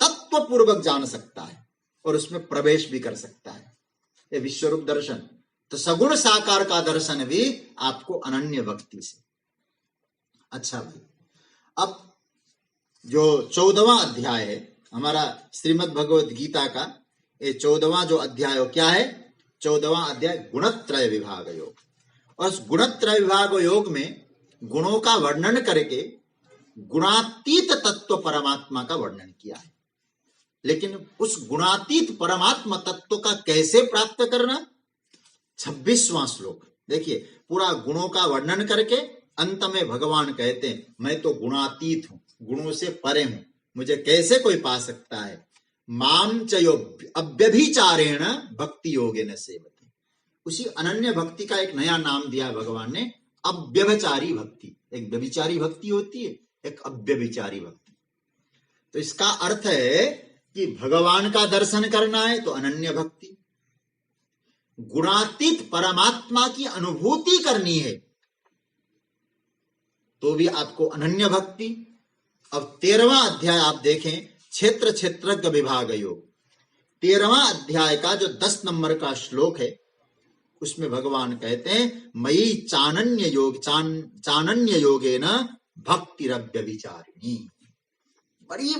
तत्व पूर्वक जान सकता है और उसमें प्रवेश भी कर सकता है। ये विश्वरूप दर्शन, तो सगुण साकार का दर्शन भी आपको अनन्य भक्ति से। अच्छा भाई, अब जो 14वां अध्याय है हमारा श्रीमद् भगवद गीता का, ये 14वां जो अध्याय क्या है, 14वां अध्याय गुणत्रय विभाग योग। और उस गुणत्रय विभाग योग में गुणों का वर्णन करके गुणातीत तत्व परमात्मा का वर्णन किया है। लेकिन उस गुणातीत परमात्मा तत्व का कैसे प्राप्त करना, 26वां श्लोक देखिए। पूरा गुणों का वर्णन करके अंत में भगवान कहते हैं मैं तो गुणातीत हूं, गुणों से परे हूं, मुझे कैसे कोई पा सकता है। माम चयो अव्यभिचारेण भक्ति योगेन सेवते। उसी अनन्य भक्ति का एक नया नाम दिया भगवान ने, अव्यभिचारी भक्ति। एक व्यभिचारी भक्ति होती है, एक अव्यभिचारी भक्ति। तो इसका अर्थ है कि भगवान का दर्शन करना है तो अनन्य भक्ति, गुणातीत परमात्मा की अनुभूति करनी है तो भी आपको अनन्य भक्ति। अब 13वां अध्याय आप देखें, क्षेत्र क्षेत्रज्ञ विभाग योग। 13वां अध्याय का जो 10 नंबर का श्लोक है उसमें भगवान कहते हैं मयि चानन्य योगेन भक्तिरव्यभिचारिणी। बड़ी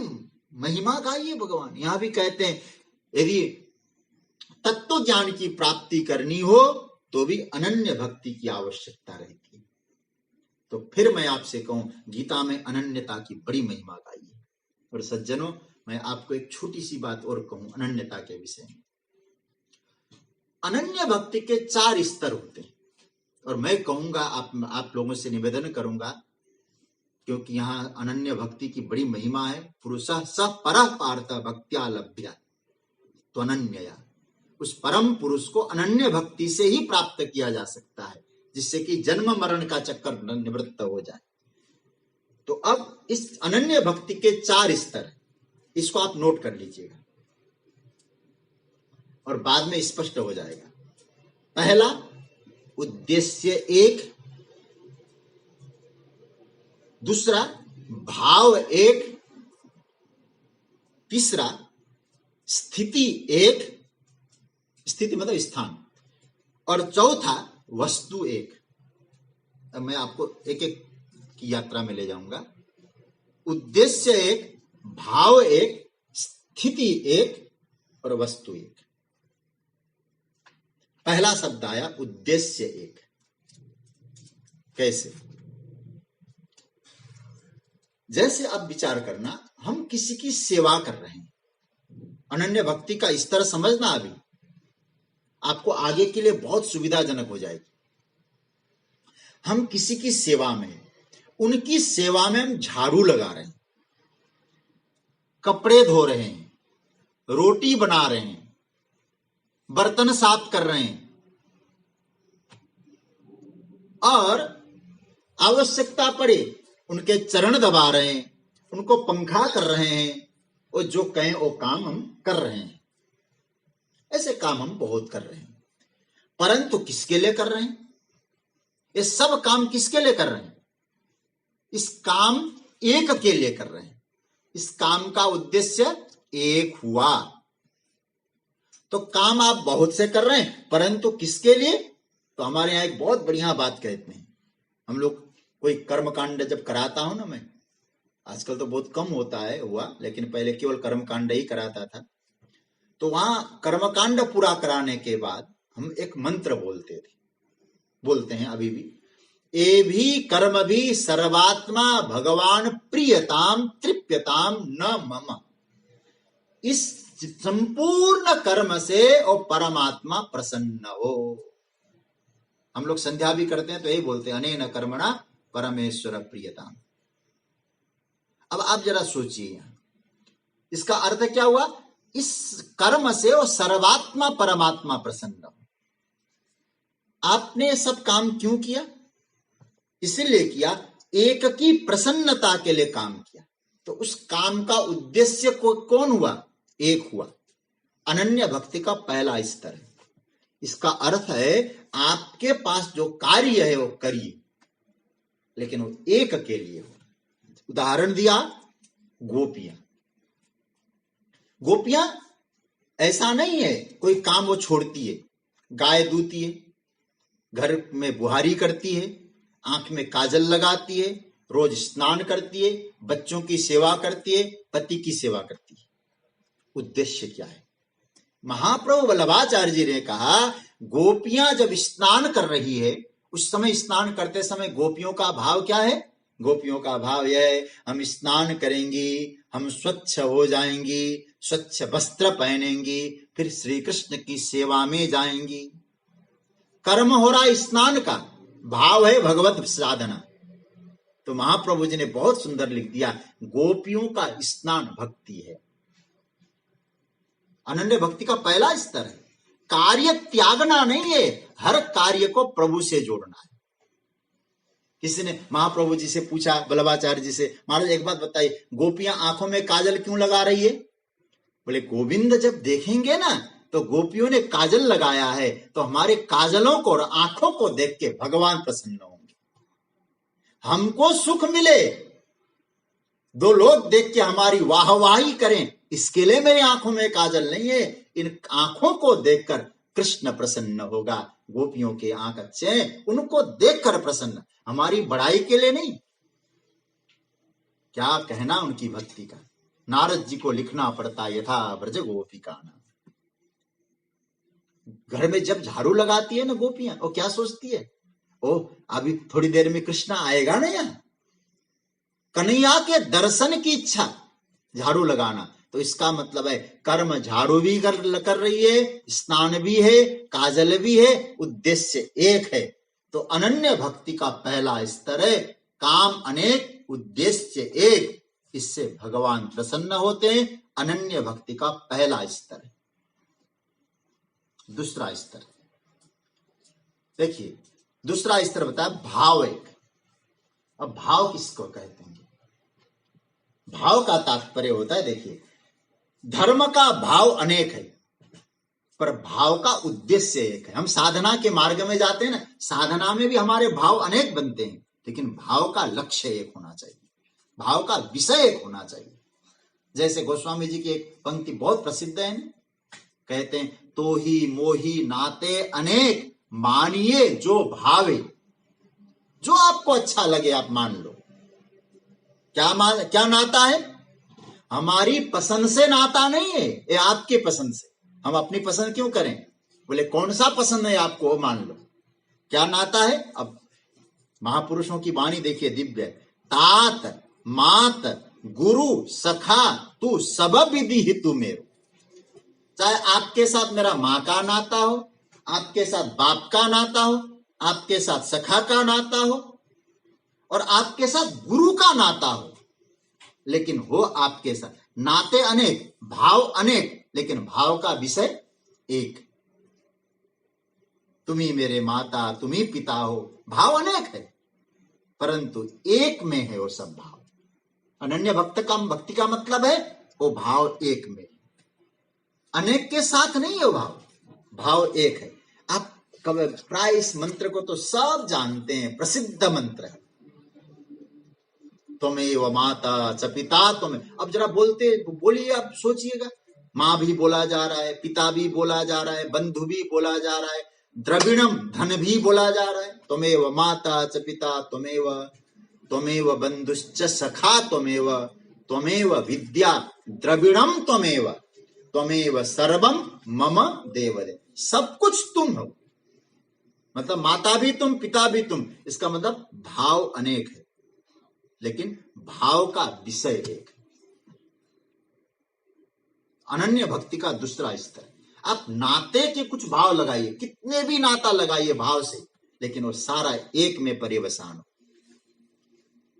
महिमा का ये भगवान यहां भी कहते हैं यदि तत्व ज्ञान की प्राप्ति करनी हो तो भी अनन्य भक्ति की आवश्यकता रहती है। तो फिर मैं आपसे कहूं गीता में अनन्यता की बड़ी महिमा गाई है। और सज्जनों, मैं आपको एक छोटी सी बात और कहूं अनन्यता के विषय में। अनन्य भक्ति के 4 स्तर होते हैं और मैं कहूंगा आप लोगों से निवेदन करूंगा, क्योंकि यहां अनन्य भक्ति की बड़ी महिमा है। पुरुषः स परः पार्थ भक्त्या लभ्य तो अनन्यया। उस परम पुरुष को अनन्य भक्ति से ही प्राप्त किया जा सकता है, जिससे कि जन्म मरण का चक्कर निवृत्त हो जाए। तो अब इस अनन्य भक्ति के 4 स्तर, इसको आप नोट कर लीजिएगा और बाद में स्पष्ट हो जाएगा। पहला, उद्देश्य 1, दूसरा भाव 1, तीसरा स्थिति 1, स्थिति मतलब स्थान, और चौथा वस्तु 1। अब मैं आपको एक एक की यात्रा में ले जाऊंगा। उद्देश्य 1, भाव 1, स्थिति 1 और वस्तु 1। पहला शब्द आया उद्देश्य 1। कैसे? जैसे आप विचार करना, हम किसी की सेवा कर रहे हैं। अनन्य भक्ति का स्तर समझना, अभी आपको आगे के लिए बहुत सुविधाजनक हो जाएगी। हम किसी की सेवा में, उनकी सेवा में हम झाड़ू लगा रहे हैं, कपड़े धो रहे हैं, रोटी बना रहे हैं, बर्तन साफ कर रहे हैं और आवश्यकता पड़े उनके चरण दबा रहे हैं, उनको पंखा कर रहे हैं और जो कहें वो काम हम कर रहे हैं। ऐसे काम हम बहुत कर रहे हैं, परंतु किसके लिए कर रहे हैं? ये सब काम किसके लिए कर रहे हैं? इस काम एक के लिए कर रहे हैं। इस काम का उद्देश्य एक हुआ। तो काम आप बहुत से कर रहे हैं, परंतु किसके लिए? तो हमारे यहां एक बहुत बढ़िया बात कहते हैं, हम लोग कोई कर्मकांड जब कराता हूं ना, मैं आजकल तो बहुत कम होता है हुआ, लेकिन पहले केवल कर्मकांड ही कराता था। तो वहां कर्मकांड पूरा कराने के बाद हम एक मंत्र बोलते हैं अभी भी, ए भी कर्म भी सर्वात्मा भगवान प्रियताम तृप्यताम न मम। इस संपूर्ण कर्म से और परमात्मा प्रसन्न हो। हम लोग संध्या भी करते हैं तो यही बोलते हैं, अनेन कर्मणा परमेश्वर प्रियता। अब आप जरा सोचिए, इसका अर्थ क्या हुआ? इस कर्म से वो सर्वात्मा परमात्मा प्रसन्न हो। आपने सब काम क्यों किया? इसलिए किया, एक की प्रसन्नता के लिए काम किया। तो उस काम का उद्देश्य कौन हुआ? एक हुआ। अनन्य भक्ति का पहला स्तर है। इसका अर्थ है आपके पास जो कार्य है वो करिए, लेकिन वो एक के लिए हो। उदाहरण दिया, गोपियां। गोपियां ऐसा नहीं है कोई काम वो छोड़ती है, गाय दूती है, घर में बुहारी करती है, आंख में काजल लगाती है, रोज स्नान करती है, बच्चों की सेवा करती है, पति की सेवा करती है। उद्देश्य क्या है? महाप्रभु वल्लभाचार्य जी ने कहा, गोपियां जब स्नान कर रही है, उस समय स्नान करते समय गोपियों का भाव क्या है? गोपियों का भाव यह है, हम स्नान करेंगी, हम स्वच्छ हो जाएंगी, स्वच्छ वस्त्र पहनेंगी, फिर श्री कृष्ण की सेवा में जाएंगी। कर्म हो रहा है स्नान का, भाव है भगवत साधना। तो महाप्रभु जी ने बहुत सुंदर लिख दिया, गोपियों का स्नान भक्ति है। अनन्य भक्ति का पहला स्तर है। कार्य त्यागना नहीं है, हर कार्य को प्रभु से जोड़ना है। किसी ने महाप्रभु जी से पूछा, वल्लभाचार्य जी से, महाराज एक बात बताइए, गोपियां आंखों में काजल क्यों लगा रही है? बोले, गोविंद जब देखेंगे ना तो गोपियों ने काजल लगाया है, तो हमारे काजलों को और आंखों को देख के भगवान प्रसन्न होंगे, हमको सुख मिले, दो लोग देख के हमारी वाहवाही करें, इसके लिए मेरी आंखों में काजल नहीं है। इन आंखों को देखकर कृष्ण प्रसन्न होगा। गोपियों के आंख अच्छे हैं, उनको देखकर प्रसन्न, हमारी बड़ाई के लिए नहीं। क्या कहना उनकी भक्ति का। नारद जी को लिखना पड़ता यथा ब्रज गोपिका नाम। घर में जब झाड़ू लगाती है ना गोपियां, वो क्या सोचती है? ओ अभी थोड़ी देर में कृष्ण आएगा ना, यहाँ कन्हैया के दर्शन की इच्छा, झाड़ू लगाना। तो इसका मतलब है कर्म झाड़ू भी कर रही है, स्नान भी है, काजल भी है, उद्देश्य एक है। तो अनन्य भक्ति का पहला स्तर है, काम अनेक उद्देश्य एक, इससे भगवान प्रसन्न होते हैं। अनन्य भक्ति का पहला स्तर है। दूसरा स्तर देखिए, दूसरा स्तर बताया भाव एक। अब भाव किसको कहते हैं? भाव का तात्पर्य होता है, देखिए, धर्म का भाव अनेक है पर भाव का उद्देश्य एक है। हम साधना के मार्ग में जाते हैं ना, साधना में भी हमारे भाव अनेक बनते हैं, लेकिन भाव का लक्ष्य एक होना चाहिए, भाव का विषय एक होना चाहिए। जैसे गोस्वामी जी की एक पंक्ति बहुत प्रसिद्ध है, कहते हैं, तो ही मोही नाते अनेक, मानिए जो भावे। जो आपको अच्छा लगे आप मान लो। क्या नाता है? हमारी पसंद से नाता नहीं है, ये आपके पसंद से। हम अपनी पसंद क्यों करें? बोले कौन सा पसंद है आपको, मान लो। क्या नाता है? अब महापुरुषों की वाणी देखिए, दिव्य। तात मात गुरु सखा तू सब विधि हितु मेरो। चाहे आपके साथ मेरा माँ का नाता हो, आपके साथ बाप का नाता हो, आपके साथ सखा का नाता हो, और आपके साथ गुरु का नाता हो, लेकिन हो आपके साथ। नाते अनेक, भाव अनेक, लेकिन भाव का विषय एक। तुम ही मेरे माता, तुम ही पिता हो, भाव अनेक है परंतु एक में है वो सब भाव। अनन्य भक्ति का मतलब है वो भाव एक में, अनेक के साथ नहीं है भाव, भाव एक है। आप कब प्राय इस मंत्र को तो सब जानते हैं, प्रसिद्ध मंत्र है, त्वमेव माता च पिता त्वमेव। अब जरा बोलिए, आप सोचिएगा, माँ भी बोला जा रहा है, पिता भी बोला जा रहा है, बंधु भी बोला जा रहा है, द्रविणम धन भी बोला जा रहा है। त्वमेव माता च पिता त्वमेव, त्वमेव बंधुश्च सखा त्वमेव, त्वमेव विद्या द्रविणम त्वमेव, त्वमेव सर्वम मम देवदेव। सब कुछ तुम हो, मतलब माता भी तुम, पिता भी तुम। इसका मतलब भाव अनेक है लेकिन भाव का विषय एक है। अनन्य भक्ति का दूसरा स्तर। आप नाते के कुछ भाव लगाइए, कितने भी नाता लगाइए भाव से, लेकिन वो सारा एक में पर्यवसान हो।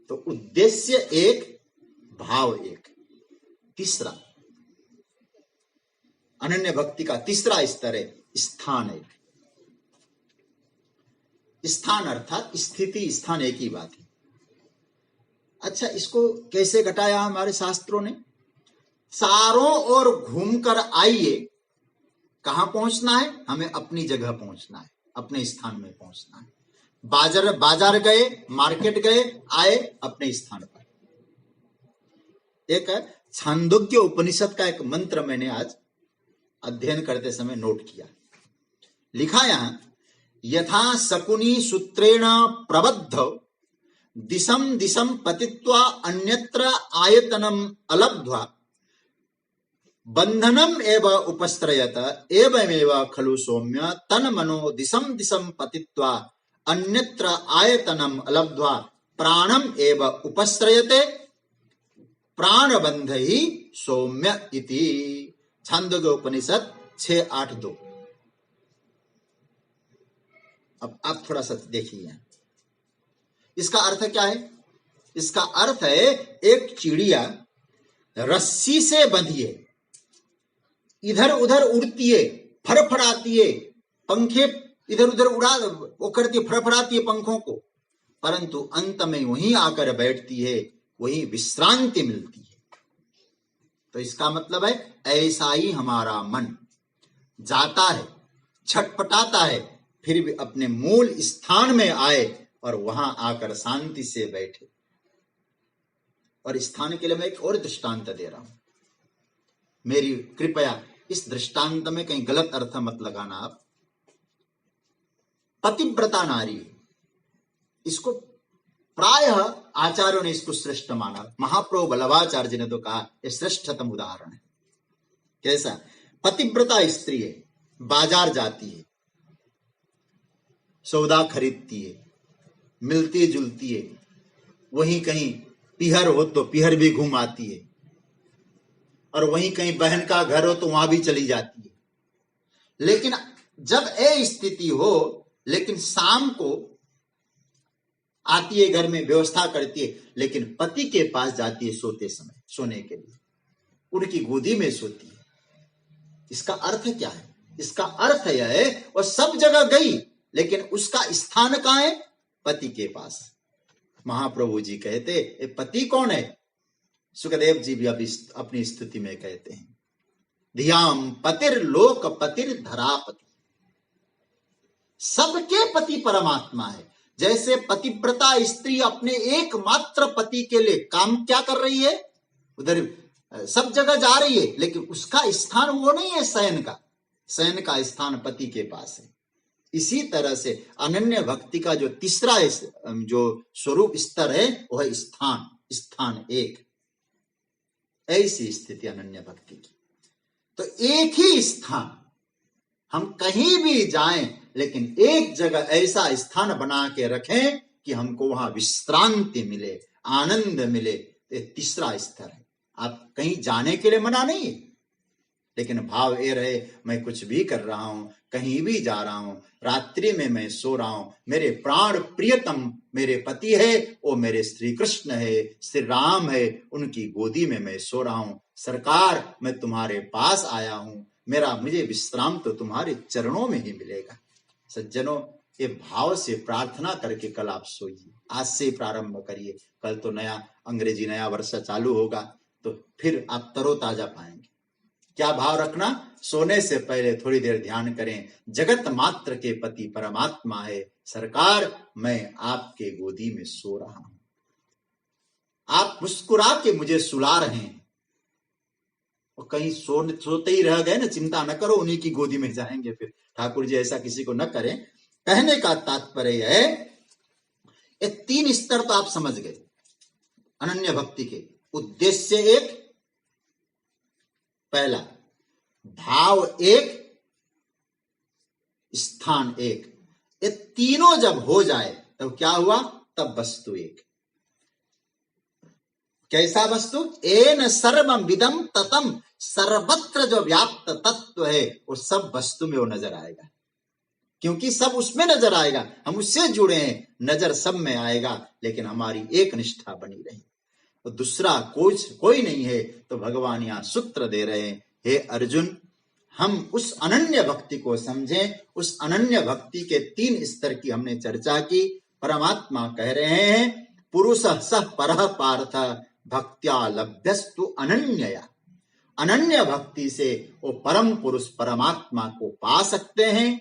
तो उद्देश्य एक, भाव एक। तीसरा अनन्य भक्ति का तीसरा स्तर है स्थान एक। स्थान अर्थात स्थिति, स्थान एक ही बात है। अच्छा, इसको कैसे घटाया हमारे शास्त्रों ने? चारों ओर घूमकर आइए, कहां पहुंचना है? हमें अपनी जगह पहुंचना है, अपने स्थान में पहुंचना है। बाजार गए, मार्केट गए, आए अपने स्थान पर। एक छांदोग्य उपनिषद का एक मंत्र मैंने आज अध्ययन करते समय नोट किया। लिखा यहां, यथा शकुनी सूत्रेण प्रबद्ध दिशम दिशम पतित्वा अन्यत्र आयतनम अलब्ध्वा बंधनम एव उपस्त्रयत एवमेव खलु सौम्य तन मनो दिशम दिशम पतित्वा अन्यत्र आयतनम अलब्ध्वा प्राणम एव उपस्त्रयते प्राणबंध ही सौम्य इति। छांदोग्य उपनिषद 6:8-2। अब आप थोड़ा सा देखिए, इसका अर्थ क्या है? इसका अर्थ है एक चिड़िया रस्सी से बंधी है, इधर उधर उड़ती है, फड़फड़ाती है, पंखे इधर उधर उड़ा वो करती है, फड़फड़ाती है पंखों को, परंतु अंत में वहीं आकर बैठती है, वहीं विश्रांति मिलती है। तो इसका मतलब है ऐसा ही हमारा मन जाता है, छटपटाता है, फिर भी अपने मूल स्थान में आए और वहां आकर शांति से बैठे। और स्थान के लिए मैं एक और दृष्टांत दे रहा हूं, मेरी कृपया इस दृष्टांत में कहीं गलत अर्थ मत लगाना आप। पतिव्रता नारी, इसको प्रायः आचार्यों ने इसको श्रेष्ठ माना। महाप्रभु बल्लभाचार्य जी ने तो कहा यह श्रेष्ठतम उदाहरण है। कैसा? पतिव्रता स्त्री है, बाजार जाती है, सौदा खरीदती है, मिलती जुलती है, वहीं कहीं पीहर हो तो पीहर भी घूम आती है, और वहीं कहीं बहन का घर हो तो वहां भी चली जाती है। लेकिन जब ये स्थिति हो, लेकिन शाम को आती है, घर में व्यवस्था करती है, लेकिन पति के पास जाती है सोते समय, सोने के लिए, उनकी गोदी में सोती है। इसका अर्थ क्या है? इसका अर्थ यह है वो सब जगह गई, लेकिन उसका स्थान कहां है? पति के पास। महाप्रभु जी कहते ये पति कौन है? सुखदेव जी भी अभी अपनी स्तुति में कहते हैं, धियाम पतिर लोक पतिर धरापति। सबके पति परमात्मा है। जैसे पतिव्रता स्त्री अपने एकमात्र पति के लिए काम क्या कर रही है, उधर सब जगह जा रही है, लेकिन उसका स्थान वो नहीं है शयन का। शयन का स्थान पति के पास है। इसी तरह से अनन्य भक्ति का जो तीसरा जो स्वरूप स्तर है वह है स्थान, स्थान एक। ऐसी स्थिति अनन्य भक्ति की। तो एक ही स्थान, हम कहीं भी जाएं, लेकिन एक जगह ऐसा स्थान बना के रखें कि हमको वहां विश्रांति मिले, आनंद मिले। तो तीसरा स्तर है। आप कहीं जाने के लिए मना नहीं है, लेकिन भाव ये रहे मैं कुछ भी कर रहा हूं, कहीं भी जा रहा हूं, रात्रि में मैं सो रहा हूं, मेरे प्राण प्रियतम मेरे पति है, वो मेरे श्री कृष्ण है, श्री राम है, उनकी गोदी में मैं सो रहा हूं। सरकार मैं तुम्हारे पास आया हूं, मुझे विश्राम तो तुम्हारे चरणों में ही मिलेगा। सज्जनों, ये भाव से प्रार्थना करके कल आप सोइए, आज से प्रारंभ करिए। कल तो अंग्रेजी नया वर्ष चालू होगा, तो फिर आप तरोताजा पाएंगे। क्या भाव रखना? सोने से पहले थोड़ी देर ध्यान करें, जगत मात्र के पति परमात्मा है, सरकार मैं आपके गोदी में सो रहा हूं, आप मुस्कुरा के मुझे सुला रहे हैं। और कहीं सोते ही रह गए ना, चिंता न करो, उन्हीं की गोदी में जाएंगे फिर। ठाकुर जी ऐसा किसी को न करें। कहने का तात्पर्य है ये तीन स्तर तो आप समझ गए अनन्य भक्ति के। उद्देश्य एक, पहला भाव एक, स्थान एक। ये तीनों जब हो जाए तब क्या हुआ? तब वस्तु एक। कैसा वस्तु? एन सर्वम विदम ततम, सर्वत्र जो व्याप्त तत्व है वो सब वस्तु में वो नजर आएगा, क्योंकि सब उसमें नजर आएगा, हम उससे जुड़े हैं, नजर सब में आएगा, लेकिन हमारी एक निष्ठा बनी रही। तो दूसरा कोई नहीं है। तो भगवान यहाँ सूत्र दे रहे हैं, हे अर्जुन, हम उस अनन्य भक्ति को समझें। उस अनन्य भक्ति के 3 स्तर की हमने चर्चा की। परमात्मा कह रहे हैं, पुरुष सह परः पार्थ भक्त्या लभ्यस्तु अनन्यया। अनन्य भक्ति से वो परम पुरुष परमात्मा को पा सकते हैं।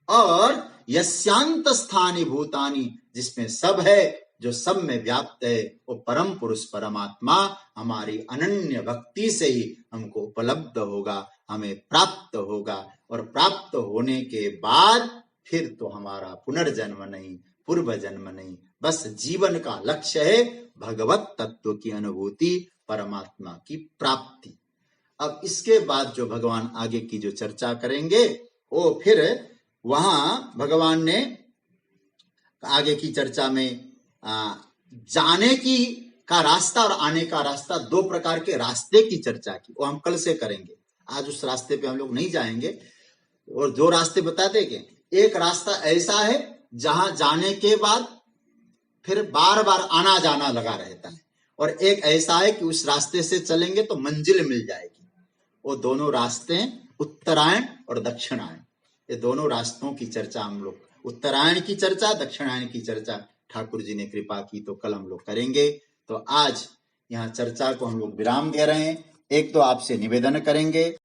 और यस्यांत स्थानी भूतानि, जिसमें सब है, जो सब में व्याप्त है, वो परम पुरुष परमात्मा हमारी अनन्य भक्ति से ही हमको उपलब्ध होगा, हमें प्राप्त होगा। और प्राप्त होने के बाद फिर तो हमारा पुनर्जन्म नहीं, पूर्व जन्म नहीं, बस जीवन का लक्ष्य है भगवत तत्व की अनुभूति, परमात्मा की प्राप्ति। अब इसके बाद जो भगवान आगे की जो चर्चा करेंगे, वो फिर वहां भगवान ने आगे की चर्चा में जाने की का रास्ता और आने का रास्ता, 2 प्रकार के रास्ते की चर्चा की। वो हम कल से करेंगे, आज उस रास्ते पे हम लोग नहीं जाएंगे। और 2 रास्ते बता देंगे। एक रास्ता ऐसा है जहां जाने के बाद फिर बार बार आना जाना लगा रहता है, और एक ऐसा है कि उस रास्ते से चलेंगे तो मंजिल मिल जाएगी। वो दोनों रास्ते हैं उत्तरायण और दक्षिणायन। ये दोनों रास्तों की चर्चा हम लोग, उत्तरायण की चर्चा, दक्षिणायन की चर्चा ठाकुर जी ने कृपा की तो कल हम लोग करेंगे। तो आज यहाँ चर्चा को हम लोग विराम दे रहे हैं। एक तो आपसे निवेदन करेंगे